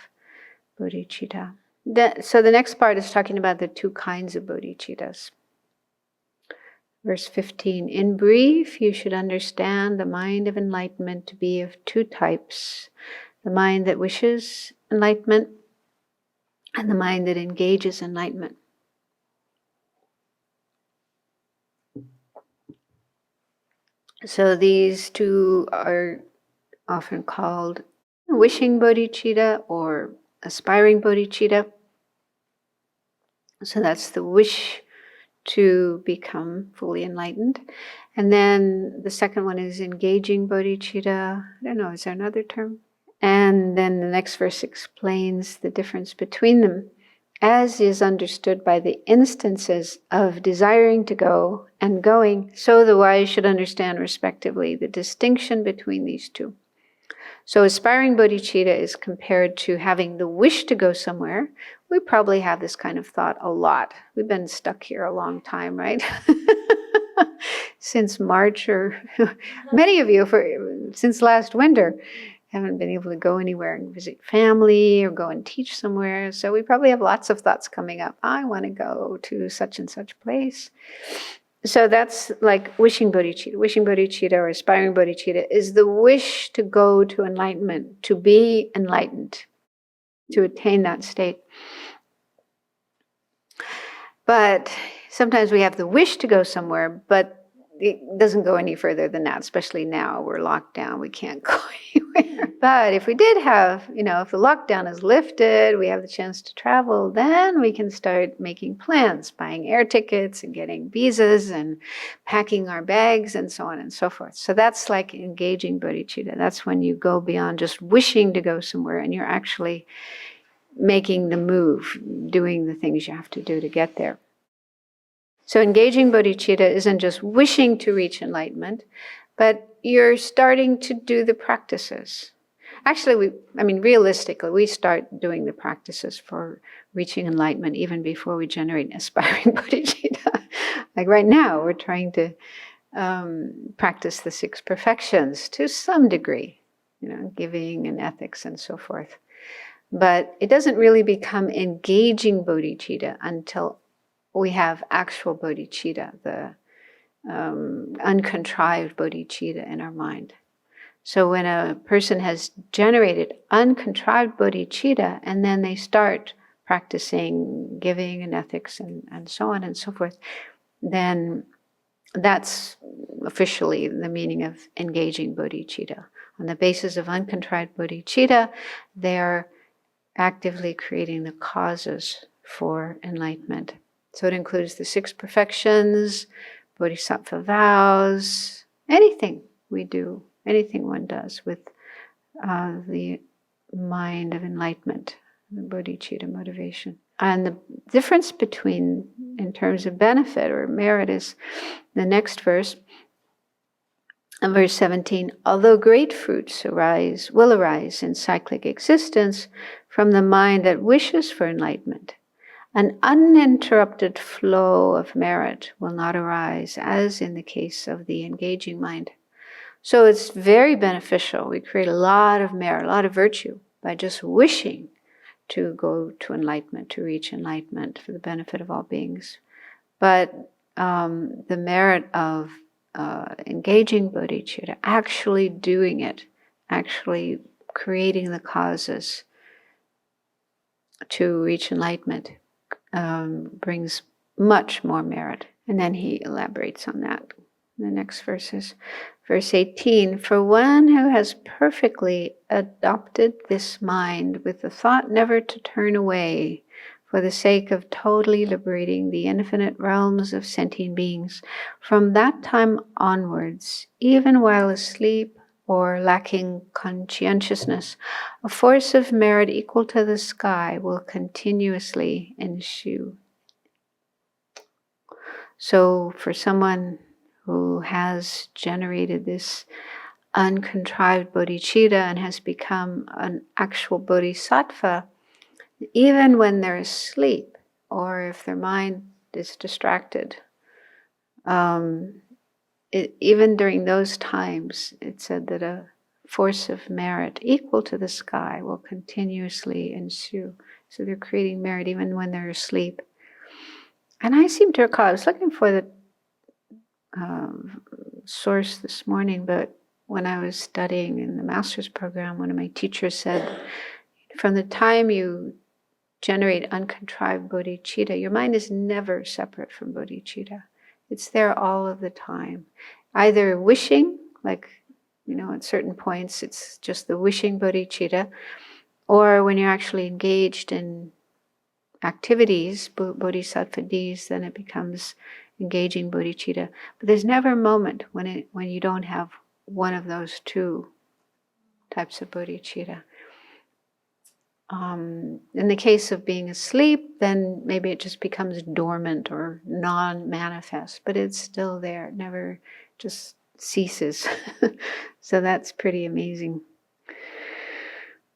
bodhicitta. So the next part is talking about the two kinds of bodhicittas. Verse 15, in brief, you should understand the mind of enlightenment to be of two types, the mind that wishes enlightenment and the mind that engages enlightenment. So these two are often called wishing bodhicitta or aspiring bodhicitta. So that's the wish to become fully enlightened. And then the second one is engaging bodhicitta. I don't know, is there another term? And then the next verse explains the difference between them, as is understood by the instances of desiring to go and going, so the wise should understand respectively the distinction between these two. So aspiring bodhicitta is compared to having the wish to go somewhere. We probably have this kind of thought a lot. We've been stuck here a long time, right? Since March, or many of you since last winter haven't been able to go anywhere and visit family or go and teach somewhere. So we probably have lots of thoughts coming up. I want to go to such and such place. So that's like wishing bodhicitta. Wishing bodhicitta or aspiring bodhicitta is the wish to go to enlightenment, to be enlightened, to attain that state. But sometimes we have the wish to go somewhere, but it doesn't go any further than that, especially now we're locked down, we can't go anywhere. But if we did have, if the lockdown is lifted, we have the chance to travel, then we can start making plans, buying air tickets and getting visas and packing our bags and so on and so forth. So that's like engaging bodhicitta. That's when you go beyond just wishing to go somewhere and you're actually making the move, doing the things you have to do to get there. So engaging bodhicitta isn't just wishing to reach enlightenment, but you're starting to do the practices. Actually, realistically, we start doing the practices for reaching enlightenment even before we generate aspiring bodhicitta. Like right now, we're trying to practice the 6 perfections to some degree, giving and ethics and so forth. But it doesn't really become engaging bodhicitta until we have actual bodhicitta, the uncontrived bodhicitta in our mind. So when a person has generated uncontrived bodhicitta, and then they start practicing giving and ethics and so on and so forth, then that's officially the meaning of engaging bodhicitta. On the basis of uncontrived bodhicitta, they're actively creating the causes for enlightenment. So it includes the 6 perfections, bodhisattva vows, anything we do, anything one does with the mind of enlightenment, the bodhicitta motivation. And the difference between, in terms of benefit or merit, is the next verse. In verse 17, although great fruits will arise in cyclic existence from the mind that wishes for enlightenment, an uninterrupted flow of merit will not arise, as in the case of the engaging mind. So it's very beneficial. We create a lot of merit, a lot of virtue, by just wishing to go to enlightenment, to reach enlightenment for the benefit of all beings. But the merit of engaging bodhicitta, actually doing it, actually creating the causes to reach enlightenment, brings much more merit. And then he elaborates on that in the next verses. Verse 18, for one who has perfectly adopted this mind with the thought never to turn away, for the sake of totally liberating the infinite realms of sentient beings, from that time onwards, even while asleep or lacking conscientiousness, a force of merit equal to the sky will continuously ensue. So for someone who has generated this uncontrived bodhicitta and has become an actual bodhisattva, even when they're asleep or if their mind is distracted, even during those times, it said that a force of merit equal to the sky will continuously ensue. So they're creating merit even when they're asleep. And I seem to recall, I was looking for the source this morning, but when I was studying in the master's program, one of my teachers said, from the time you generate uncontrived bodhicitta, your mind is never separate from bodhicitta. It's there all of the time. Either wishing, like, at certain points, it's just the wishing bodhicitta, or when you're actually engaged in activities, Bodhisattva Deeds, then it becomes engaging bodhicitta. But there's never a moment when you don't have one of those two types of bodhicitta. In the case of being asleep, then maybe it just becomes dormant or non-manifest, but it's still there. It never just ceases. So that's pretty amazing.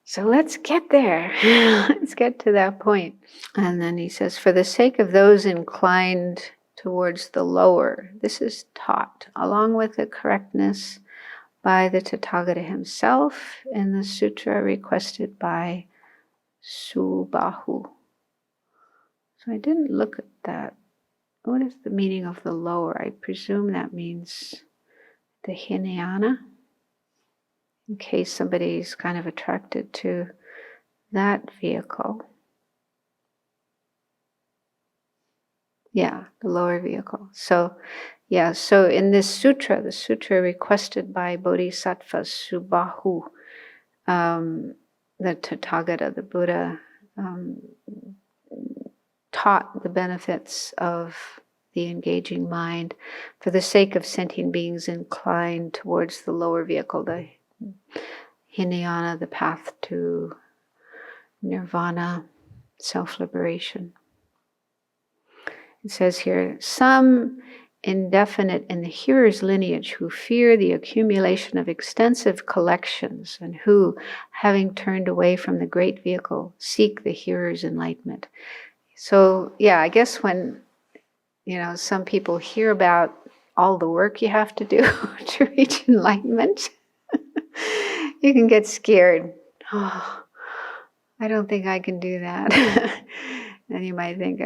So let's get there. Let's get to that point. And then he says, for the sake of those inclined towards the lower, this is taught, along with the correctness by the Tathagata himself in the sutra requested by Subahu. So I didn't look at that. What is the meaning of the lower? I presume that means the Hinayana, in case somebody's kind of attracted to that vehicle. Yeah, the lower vehicle. So in this sutra, the sutra requested by Bodhisattva Subahu, the Tathagata, the Buddha, taught the benefits of the engaging mind for the sake of sentient beings inclined towards the lower vehicle, the Hinayana, the path to nirvana, self-liberation. It says here, some indefinite in the hearer's lineage who fear the accumulation of extensive collections and who, having turned away from the great vehicle, seek the hearer's enlightenment. So, I guess when, some people hear about all the work you have to do to reach enlightenment, you can get scared. Oh, I don't think I can do that. And you might think,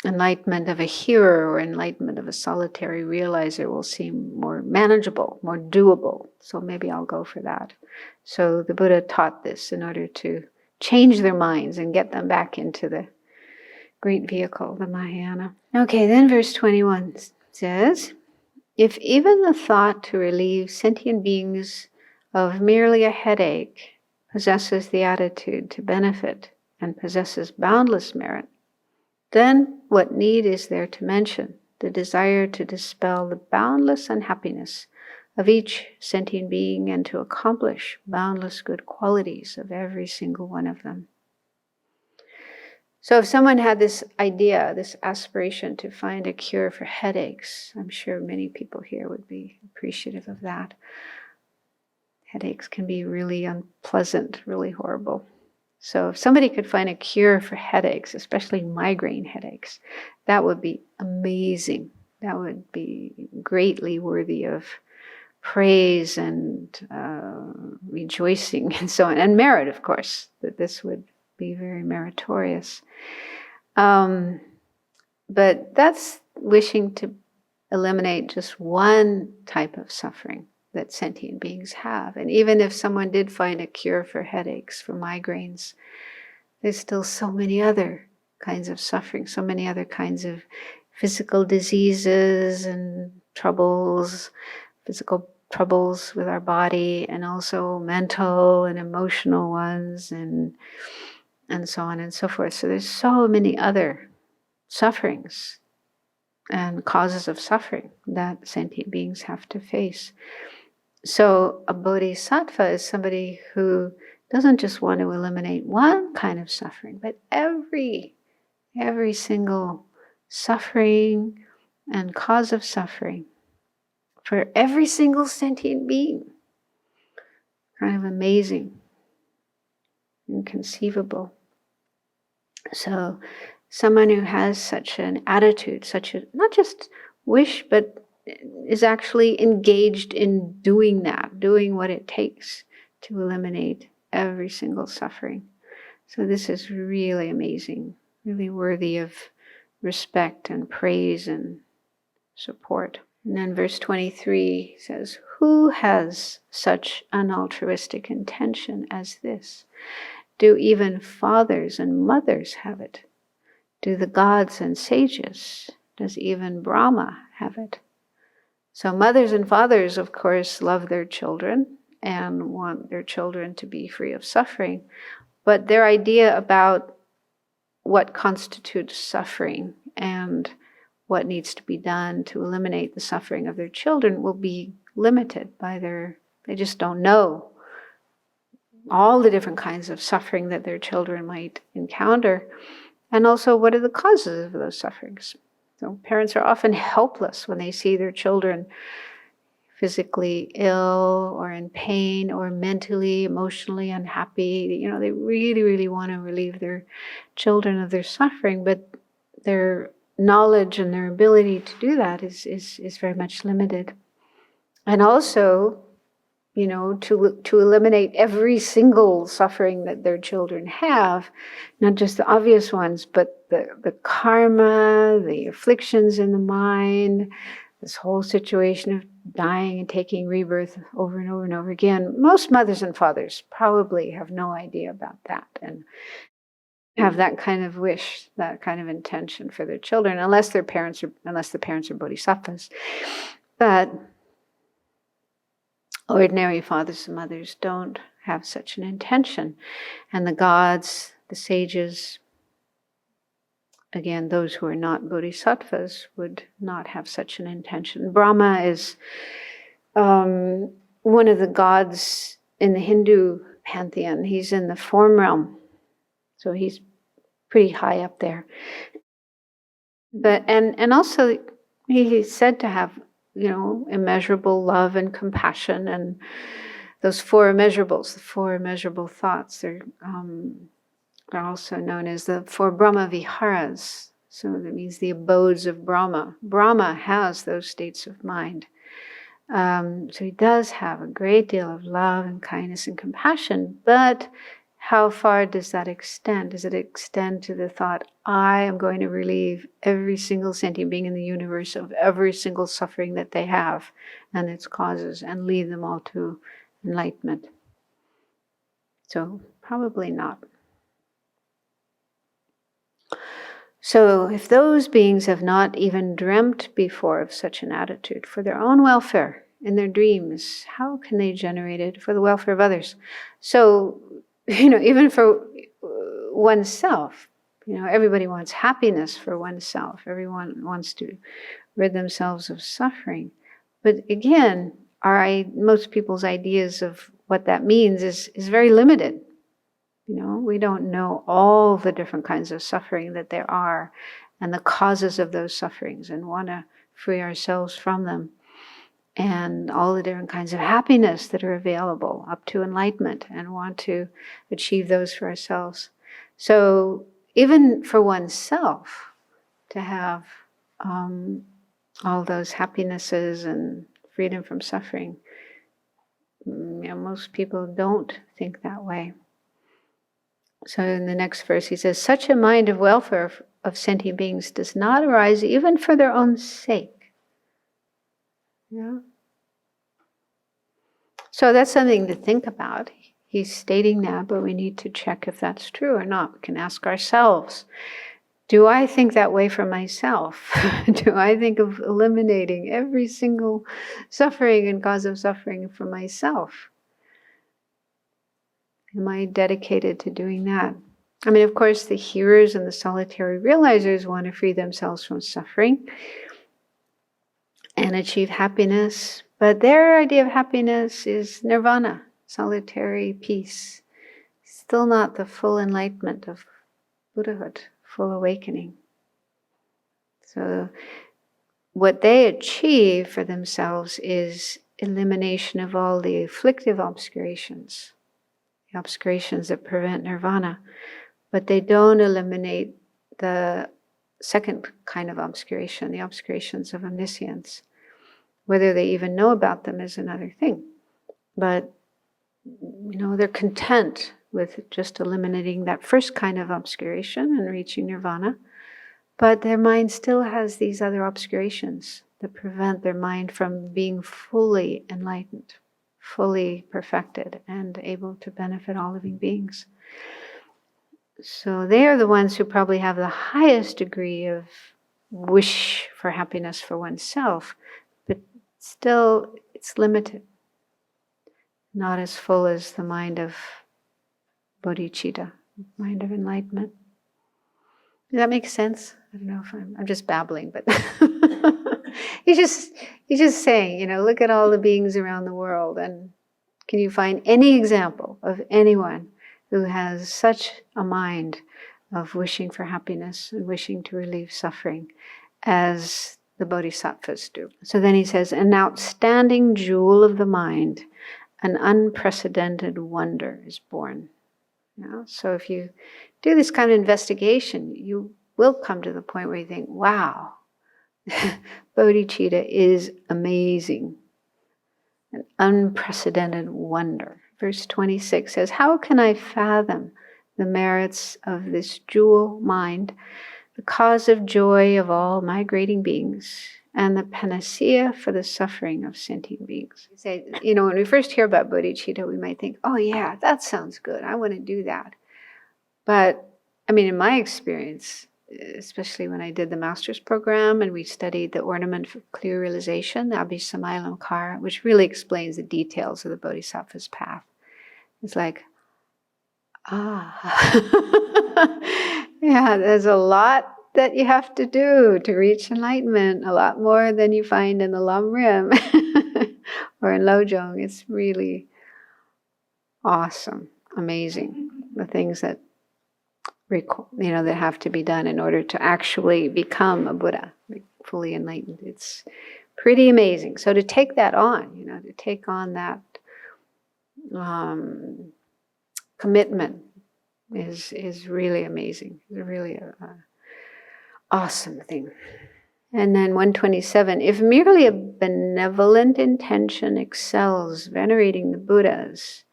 enlightenment of a hearer or enlightenment of a solitary realizer will seem more manageable, more doable. So maybe I'll go for that. So the Buddha taught this in order to change their minds and get them back into the great vehicle, the Mahayana. Okay, then verse 21 says, if even the thought to relieve sentient beings of merely a headache possesses the attitude to benefit and possesses boundless merit, then what need is there to mention the desire to dispel the boundless unhappiness of each sentient being and to accomplish boundless good qualities of every single one of them? So if someone had this idea, this aspiration to find a cure for headaches, I'm sure many people here would be appreciative of that. Headaches can be really unpleasant, really horrible. So if somebody could find a cure for headaches, especially migraine headaches, that would be amazing. That would be greatly worthy of praise and rejoicing and so on. And merit, of course, that this would be very meritorious. But that's wishing to eliminate just one type of suffering that sentient beings have. And even if someone did find a cure for headaches, for migraines, there's still so many other kinds of suffering, so many other kinds of physical diseases and troubles, physical troubles with our body, and also mental and emotional ones, and so on and so forth. So there's so many other sufferings and causes of suffering that sentient beings have to face. So a bodhisattva is somebody who doesn't just want to eliminate one kind of suffering, but every single suffering and cause of suffering for every single sentient being. Kind of amazing, inconceivable. So someone who has such an attitude, such a, not just wish, but is actually engaged in doing that, doing what it takes to eliminate every single suffering. So this is really amazing, really worthy of respect and praise and support. And then verse 23 says, who has such an altruistic intention as this? Do even fathers and mothers have it? Do the gods and sages? Does even Brahma have it? So mothers and fathers, of course, love their children and want their children to be free of suffering. But their idea about what constitutes suffering and what needs to be done to eliminate the suffering of their children will be limited by they just don't know all the different kinds of suffering that their children might encounter, and also what are the causes of those sufferings. So parents are often helpless when they see their children physically ill or in pain or mentally, emotionally unhappy. You know, they really, really want to relieve their children of their suffering, but their knowledge and their ability to do that is very much limited. And also, you know, to eliminate every single suffering that their children have, not just the obvious ones, but the karma, the afflictions in the mind, this whole situation of dying and taking rebirth over and over and over again. Most mothers and fathers probably have no idea about that and have that kind of wish, that kind of intention for their children, unless the parents are bodhisattvas. But ordinary fathers and mothers don't have such an intention. And the gods, the sages, again, those who are not bodhisattvas would not have such an intention. Brahma is one of the gods in the Hindu pantheon. He's in the form realm, so he's pretty high up there. But and also he's said to have, you know, immeasurable love and compassion, and those four immeasurables, the four immeasurable thoughts, they're also known as the four Brahma Viharas. So that means the abodes of Brahma. Brahma has those states of mind. So he does have a great deal of love and kindness and compassion, but how far does that extend? Does it extend to the thought, I am going to relieve every single sentient being in the universe of every single suffering that they have and its causes and lead them all to enlightenment? So probably not. So if those beings have not even dreamt before of such an attitude for their own welfare in their dreams, how can they generate it for the welfare of others? So, even for oneself, everybody wants happiness for oneself. Everyone wants to rid themselves of suffering. But again, most people's ideas of what that means is very limited. We don't know all the different kinds of suffering that there are and the causes of those sufferings and want to free ourselves from them, and all the different kinds of happiness that are available up to enlightenment and want to achieve those for ourselves. So even for oneself to have all those happinesses and freedom from suffering, most people don't think that way. So in the next verse he says, such a mind of welfare of sentient beings does not arise even for their own sake. Yeah. So that's something to think about. He's stating that, but we need to check if that's true or not. We can ask ourselves, do I think that way for myself? Do I think of eliminating every single suffering and cause of suffering for myself? Am I dedicated to doing that? I mean, of course, the hearers and the solitary realizers want to free themselves from suffering and achieve happiness, but their idea of happiness is nirvana, solitary peace. Still not the full enlightenment of Buddhahood, full awakening. So what they achieve for themselves is elimination of all the afflictive obscurations, the obscurations that prevent nirvana, but they don't eliminate the second kind of obscuration, the obscurations of omniscience. Whether they even know about them is another thing. But, they're content with just eliminating that first kind of obscuration and reaching nirvana. But their mind still has these other obscurations that prevent their mind from being fully enlightened, fully perfected, and able to benefit all living beings. So they are the ones who probably have the highest degree of wish for happiness for oneself, but still it's limited, not as full as the mind of bodhichitta, mind of enlightenment. Does that make sense? I don't know if I'm just babbling, but he's just saying, look at all the beings around the world, and can you find any example of anyone who has such a mind of wishing for happiness and wishing to relieve suffering as the Bodhisattvas do? So then he says, an outstanding jewel of the mind, an unprecedented wonder is born. So if you do this kind of investigation, you will come to the point where you think, wow, bodhicitta is amazing. An unprecedented wonder. Verse 26 says, how can I fathom the merits of this jewel mind, the cause of joy of all migrating beings, and the panacea for the suffering of sentient beings? You say, when we first hear about bodhicitta, we might think, oh yeah, that sounds good. I want to do that. But, in my experience, especially when I did the master's program and we studied the ornament for clear realization, the Abbey Samayalamkara, which really explains the details of the Bodhisattva's path. It's like, yeah, there's a lot that you have to do to reach enlightenment, a lot more than you find in the Lam Rim or in Lojong. It's really awesome, amazing, the things that that have to be done in order to actually become a Buddha, fully enlightened. It's pretty amazing. So to take that on, to take on that commitment is really amazing. It's really a awesome thing. And then 127, if merely a benevolent intention excels venerating the Buddhas,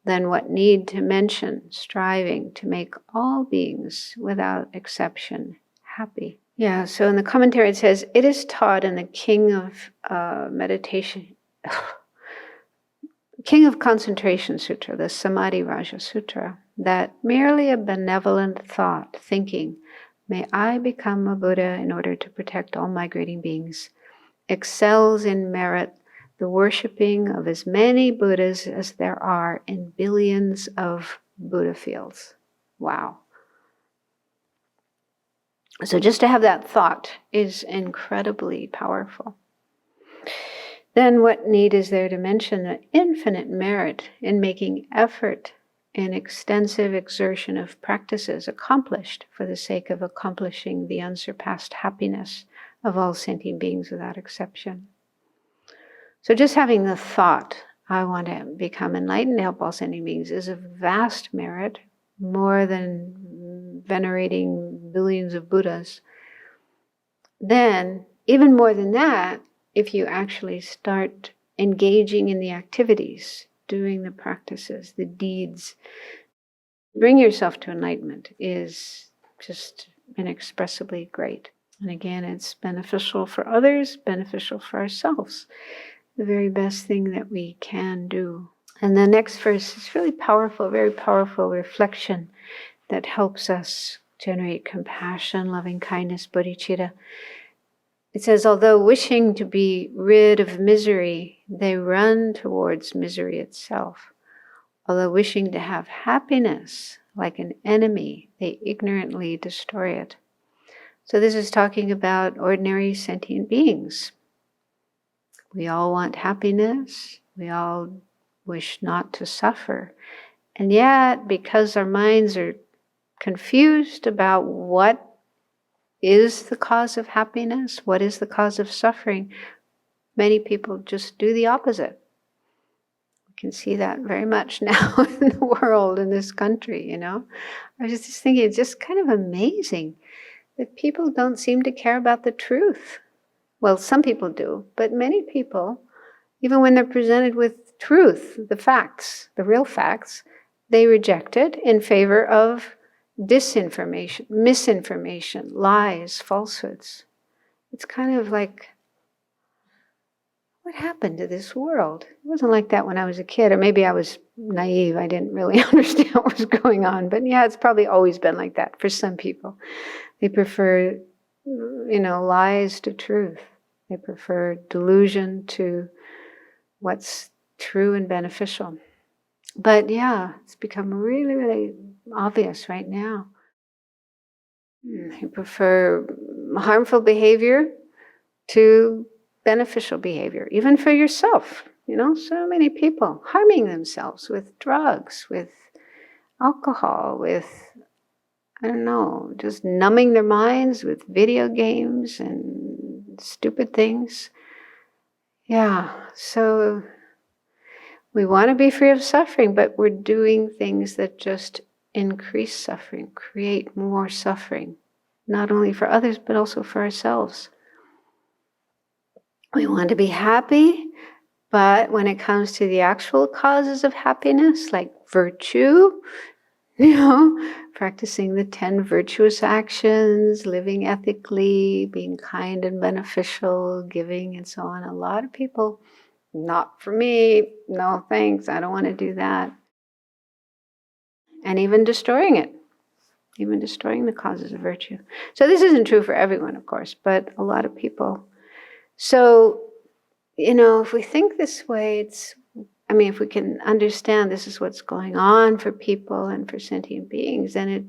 than what need to mention, striving to make all beings without exception happy. Yeah, so in the commentary it says, it is taught in the King of Meditation, King of Concentration Sutra, the Samadhi Raja Sutra, that merely a benevolent thought, thinking, may I become a Buddha in order to protect all migrating beings, excels in merit the worshipping of as many Buddhas as there are in billions of Buddha fields. Wow. So just to have that thought is incredibly powerful. Then what need is there to mention the infinite merit in making effort in extensive exertion of practices accomplished for the sake of accomplishing the unsurpassed happiness of all sentient beings without exception. So just having the thought, I want to become enlightened to help all sentient beings, is a vast merit, more than venerating billions of Buddhas. Then, even more than that, if you actually start engaging in the activities, doing the practices, the deeds, bring yourself to enlightenment is just inexpressibly great. And again, it's beneficial for others, beneficial for ourselves. The very best thing that we can do. And the next verse is really powerful, very powerful reflection that helps us generate compassion, loving kindness, bodhicitta. It says, although wishing to be rid of misery, they run towards misery itself. Although wishing to have happiness, like an enemy, they ignorantly destroy it. So this is talking about ordinary sentient beings. We all want happiness. We all wish not to suffer. And yet, because our minds are confused about what is the cause of happiness, what is the cause of suffering, many people just do the opposite. We can see that very much now in the world, in this country, I was just thinking, it's just kind of amazing that people don't seem to care about the truth. Well, some people do, but many people, even when they're presented with truth, the facts, the real facts, they reject it in favor of disinformation, misinformation, lies, falsehoods. It's kind of like, what happened to this world? It wasn't like that when I was a kid, or maybe I was naive. I didn't really understand what was going on. But yeah, it's probably always been like that for some people. They prefer, lies to truth. They prefer delusion to what's true and beneficial. But yeah, it's become really, really obvious right now. You prefer harmful behavior to beneficial behavior, even for yourself. So many people harming themselves with drugs, with alcohol, with, just numbing their minds with video games and stupid things. Yeah, so we want to be free of suffering, but we're doing things that just increase suffering, create more suffering, not only for others, but also for ourselves. We want to be happy, but when it comes to the actual causes of happiness, like virtue, practicing the 10 virtuous actions, living ethically, being kind and beneficial, giving and so on, a lot of people, not for me, no thanks, I don't want to do that. And even destroying it, even destroying the causes of virtue. So this isn't true for everyone, of course, but a lot of people. So, if we think this way, if we can understand this is what's going on for people and for sentient beings, then it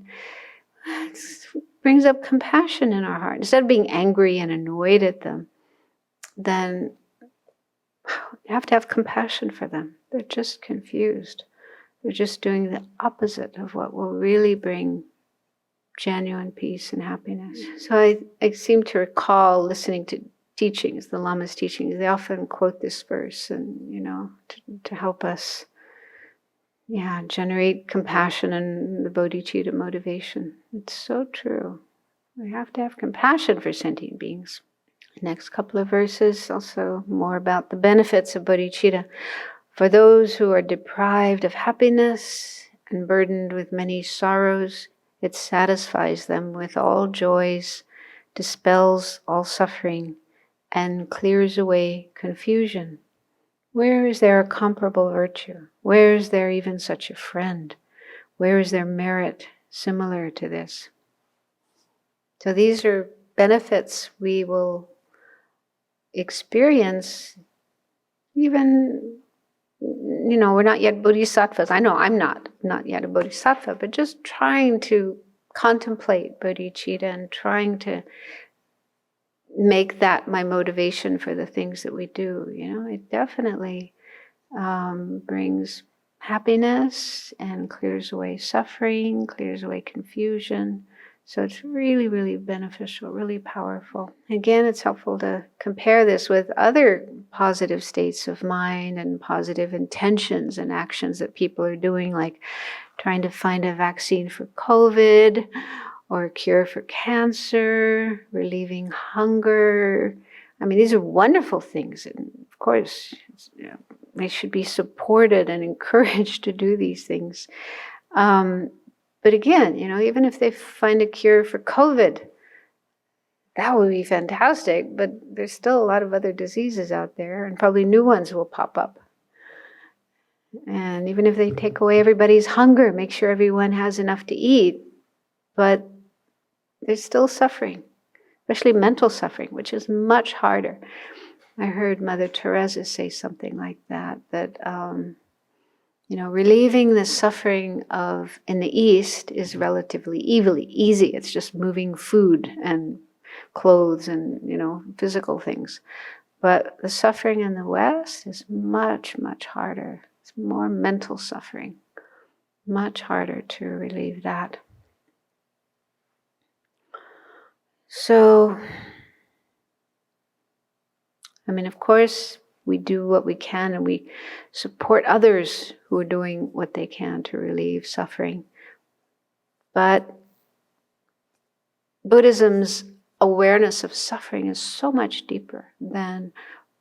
brings up compassion in our heart. Instead of being angry and annoyed at them, then you have to have compassion for them. They're just confused. They're just doing the opposite of what will really bring genuine peace and happiness. So I seem to recall listening to teachings, the Lama's teachings. They often quote this verse, and to help us, generate compassion and the bodhicitta motivation. It's so true. We have to have compassion for sentient beings. Next couple of verses, also more about the benefits of bodhicitta. For those who are deprived of happiness and burdened with many sorrows, it satisfies them with all joys, dispels all suffering, and clears away confusion. Where is there a comparable virtue? Where is there even such a friend? Where is there merit similar to this? So these are benefits we will experience even, we're not yet bodhisattvas. I know I'm not yet a bodhisattva, but just trying to contemplate bodhicitta and trying to make that my motivation for the things that we do. It definitely brings happiness and clears away suffering, clears away confusion. So it's really, really beneficial, really powerful. Again, it's helpful to compare this with other positive states of mind and positive intentions and actions that people are doing, like trying to find a vaccine for COVID or a cure for cancer, relieving hunger. I mean, these are wonderful things. And of course, they should be supported and encouraged to do these things. But again, even if they find a cure for COVID, that would be fantastic. But there's still a lot of other diseases out there, and probably new ones will pop up. And even if they take away everybody's hunger, make sure everyone has enough to eat, but there's still suffering, especially mental suffering, which is much harder. I heard Mother Teresa say something like that relieving the suffering in the East is relatively easy. It's just moving food and clothes and, physical things. But the suffering in the West is much, much harder. It's more mental suffering. Much harder to relieve that. So, of course, we do what we can and we support others who are doing what they can to relieve suffering. But Buddhism's awareness of suffering is so much deeper than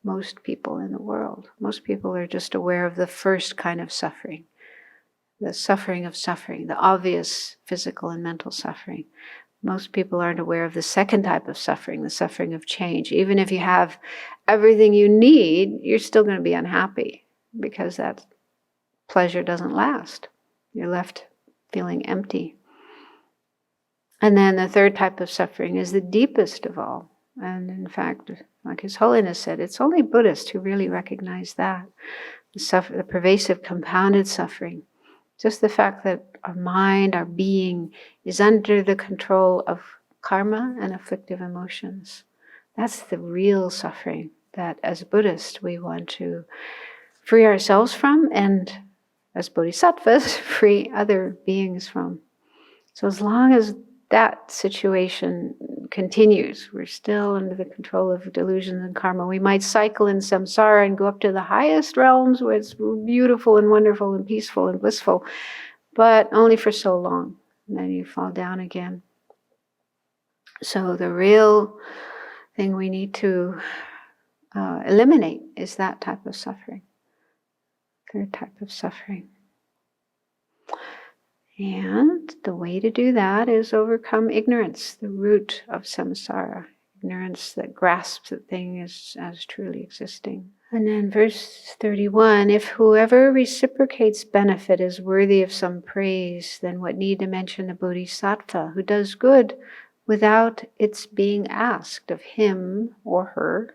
most people in the world. Most people are just aware of the first kind of suffering, the suffering of suffering, the obvious physical and mental suffering. Most people aren't aware of the second type of suffering, the suffering of change. Even if you have everything you need, you're still going to be unhappy because that pleasure doesn't last. You're left feeling empty. And then the third type of suffering is the deepest of all. And in fact, like His Holiness said, it's only Buddhists who really recognize that. The pervasive compounded suffering. Just the fact that our mind, our being, is under the control of karma and afflictive emotions. That's the real suffering that as Buddhists we want to free ourselves from, and as Bodhisattvas, free other beings from. So as long as that situation continues, we're still under the control of delusions and karma. We might cycle in samsara and go up to the highest realms where it's beautiful and wonderful and peaceful and blissful, but only for so long. And then you fall down again. So the real thing we need to eliminate is that type of suffering. Third type of suffering. And the way to do that is overcome ignorance, the root of samsara. Ignorance that grasps the thing as truly existing. And then verse 31, if whoever reciprocates benefit is worthy of some praise, then what need to mention the bodhisattva who does good without its being asked of him or her?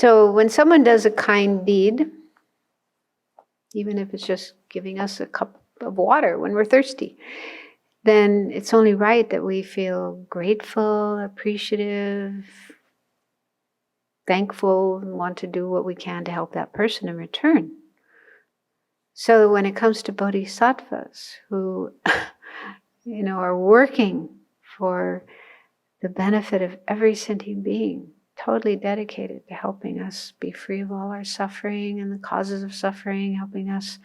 So when someone does a kind deed, even if it's just giving us a cup of water when we're thirsty, then it's only right that we feel grateful, appreciative, thankful, and want to do what we can to help that person in return. So when it comes to bodhisattvas who are working for the benefit of every sentient being, totally dedicated to helping us be free of all our suffering and the causes of suffering, helping us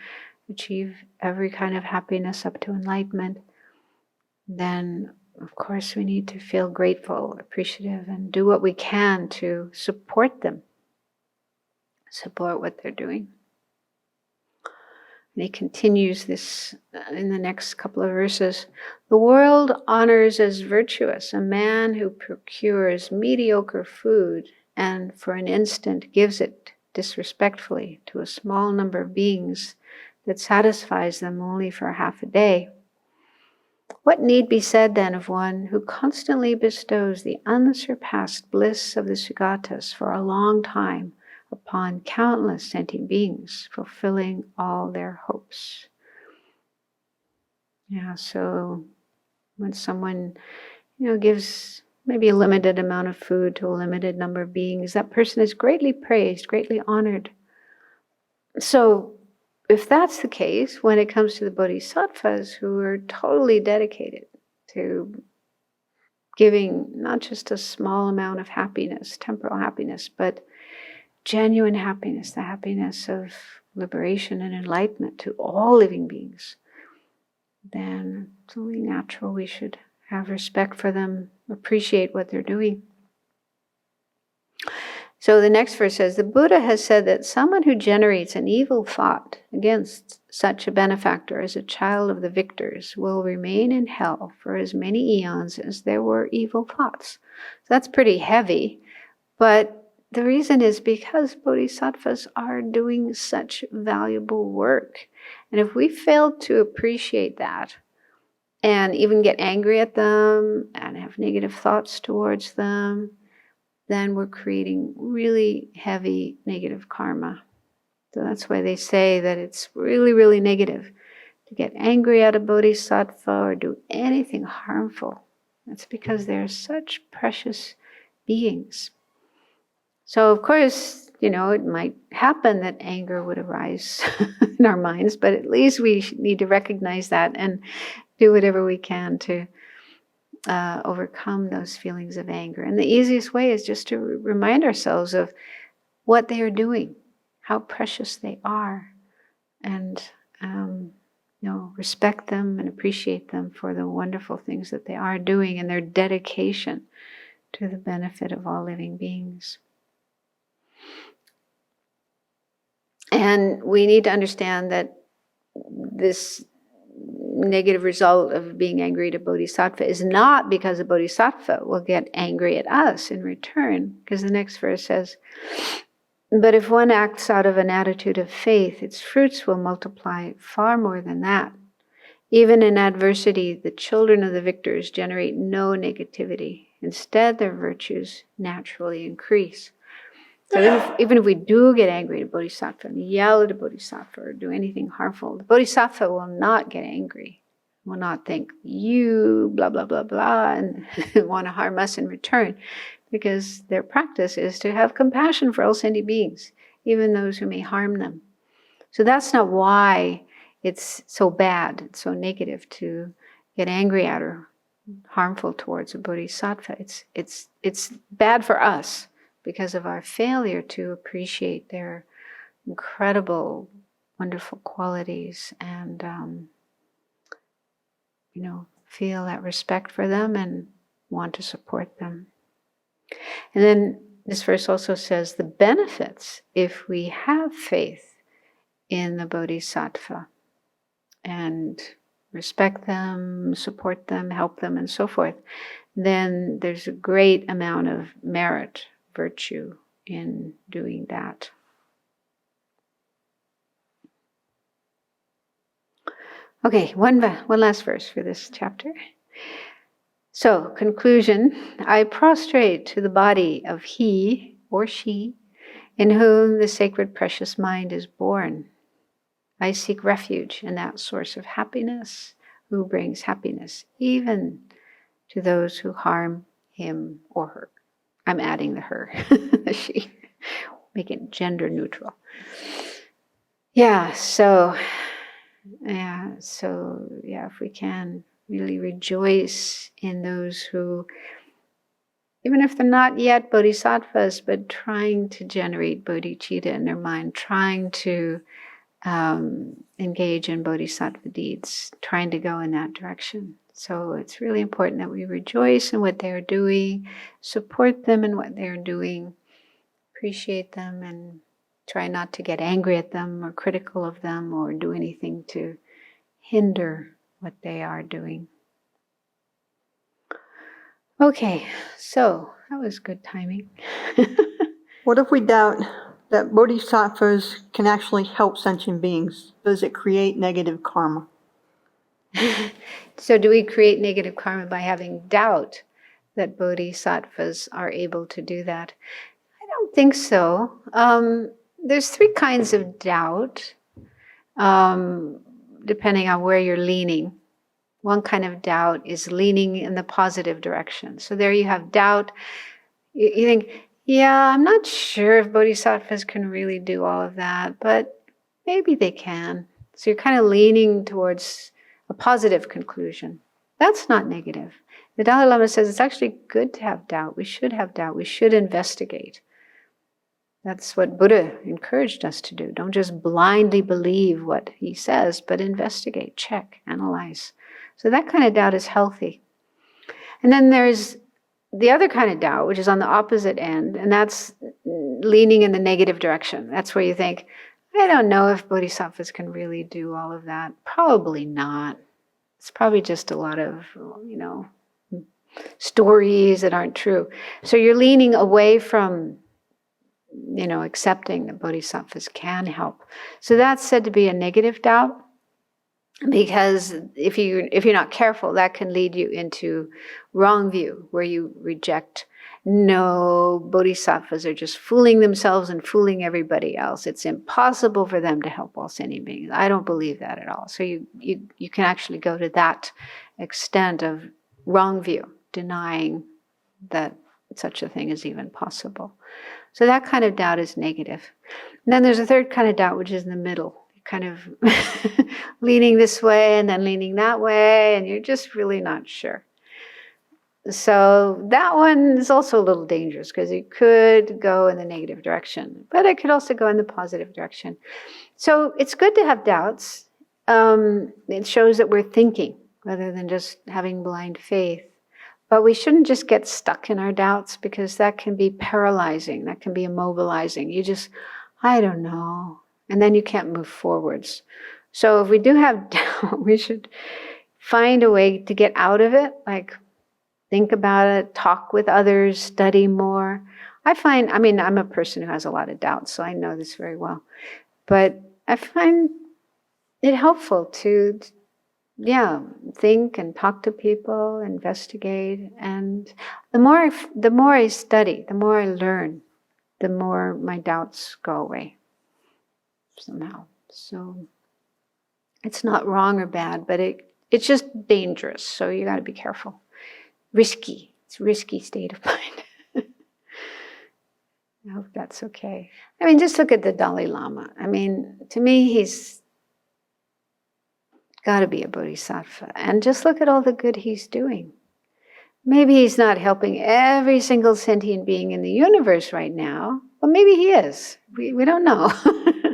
achieve every kind of happiness up to enlightenment, then of course we need to feel grateful, appreciative, and do what we can to support them. support what they're doing. And he continues this in the next couple of verses. The world honors as virtuous a man who procures mediocre food and for an instant gives it disrespectfully to a small number of beings that satisfies them only for half a day. What need be said then of one who constantly bestows the unsurpassed bliss of the Sugatas for a long time upon countless sentient beings, fulfilling all their hopes? Yeah, so when someone, gives maybe a limited amount of food to a limited number of beings, that person is greatly praised, greatly honored. So if that's the case, when it comes to the Bodhisattvas who are totally dedicated to giving not just a small amount of happiness, temporal happiness, but genuine happiness, the happiness of liberation and enlightenment to all living beings, then it's only natural we should have respect for them, appreciate what they're doing. So the next verse says, the Buddha has said that someone who generates an evil thought against such a benefactor as a child of the victors will remain in hell for as many eons as there were evil thoughts. So that's pretty heavy, but the reason is because bodhisattvas are doing such valuable work. And if we fail to appreciate that and even get angry at them and have negative thoughts towards them, then we're creating really heavy negative karma. So that's why they say that it's really, really negative to get angry at a bodhisattva or do anything harmful. That's because they're such precious beings. So of course, it might happen that anger would arise in our minds, but at least we need to recognize that and do whatever we can to overcome those feelings of anger. And the easiest way is just to remind ourselves of what they are doing, how precious they are, and respect them and appreciate them for the wonderful things that they are doing and their dedication to the benefit of all living beings. And we need to understand that this negative result of being angry at a bodhisattva is not because a bodhisattva will get angry at us in return, because the next verse says, but if one acts out of an attitude of faith, its fruits will multiply far more than that. Even in adversity, the children of the victors generate no negativity. Instead, their virtues naturally increase. So even if we do get angry at a bodhisattva and yell at a bodhisattva or do anything harmful, the bodhisattva will not get angry, will not think, you blah, blah, blah, blah, and want to harm us in return, because their practice is to have compassion for all sentient beings, even those who may harm them. So that's not why it's so bad, it's so negative to get angry at or harmful towards a bodhisattva. It's bad for us, because of our failure to appreciate their incredible, wonderful qualities and, feel that respect for them and want to support them. And then this verse also says the benefits, if we have faith in the bodhisattva and respect them, support them, help them, and so forth, then there's a great amount of merit, virtue in doing that. Okay, one last verse for this chapter. So, conclusion. I prostrate to the body of he or she in whom the sacred precious mind is born. I seek refuge in that source of happiness who brings happiness even to those who harm him or her. I'm adding the her, the she, make it gender neutral. So if we can really rejoice in those who, even if they're not yet bodhisattvas, but trying to generate bodhicitta in their mind, trying to engage in bodhisattva deeds, trying to go in that direction. So it's really important that we rejoice in what they're doing, support them in what they're doing, appreciate them, and Try not to get angry at them or critical of them or do anything to hinder what they are doing. Okay, so that was good timing. What if we doubt that bodhisattvas can actually help sentient beings? Does it create negative karma? So do we create negative karma by having doubt that bodhisattvas are able to do that? I don't think so. There's three kinds of doubt, depending on where you're leaning. One kind of doubt is leaning in the positive direction. So there you have doubt. You think, yeah, I'm not sure if bodhisattvas can really do all of that, but maybe they can. So you're kind of leaning towards a positive conclusion. That's not negative. The Dalai Lama says it's actually good to have doubt. We should have doubt. We should investigate. That's what Buddha encouraged us to do. Don't just blindly believe what he says, but investigate, check, analyze. So that kind of doubt is healthy. And then there's the other kind of doubt, which is on the opposite end, and that's leaning in the negative direction. That's where you think, I don't know if bodhisattvas can really do all of that. Probably not. It's probably just a lot of, stories that aren't true. So you're leaning away from, accepting that bodhisattvas can help. So that's said to be a negative doubt, because if you're not careful, that can lead you into wrong view, where you reject, no, bodhisattvas are just fooling themselves and fooling everybody else. It's impossible for them to help all sentient beings. I don't believe that at all. So you can actually go to that extent of wrong view, denying that such a thing is even possible. So that kind of doubt is negative. And then there's a third kind of doubt, which is in the middle. Kind of leaning this way and then leaning that way, and you're just really not sure. So that one is also a little dangerous, because it could go in the negative direction, but it could also go in the positive direction. So it's good to have doubts. It shows that we're thinking rather than just having blind faith. But we shouldn't just get stuck in our doubts, because that can be paralyzing, that can be immobilizing. You just, I don't know. And then you can't move forwards. So if we do have doubt, we should find a way to get out of it, like think about it, talk with others, study more. I'm a person who has a lot of doubts, so I know this very well. But I find it helpful to, think and talk to people, investigate. And the more I study, the more I learn, the more my doubts go away. Somehow. So it's not wrong or bad, but it's just dangerous. So you got to be careful. Risky. It's a risky state of mind. I hope that's okay. Just look at the Dalai Lama. To me, he's got to be a bodhisattva. And just look at all the good he's doing. Maybe he's not helping every single sentient being in the universe right now. Well, maybe he is. We don't know.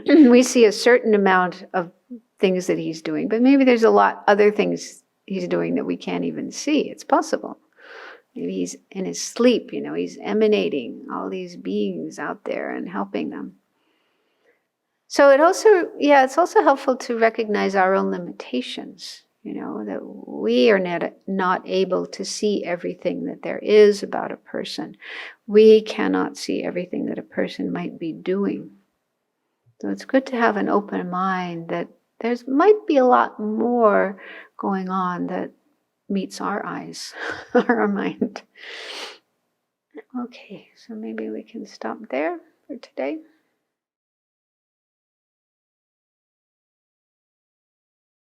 We see a certain amount of things that he's doing, but maybe there's a lot other things he's doing that we can't even see. It's possible. Maybe he's in his sleep, he's emanating all these beings out there and helping them. So it's also helpful to recognize our own limitations, that we are not able to see everything that there is about a person. We cannot see everything that a person might be doing. So it's good to have an open mind that there might be a lot more going on that meets our eyes, our mind. Okay, so maybe we can stop there for today.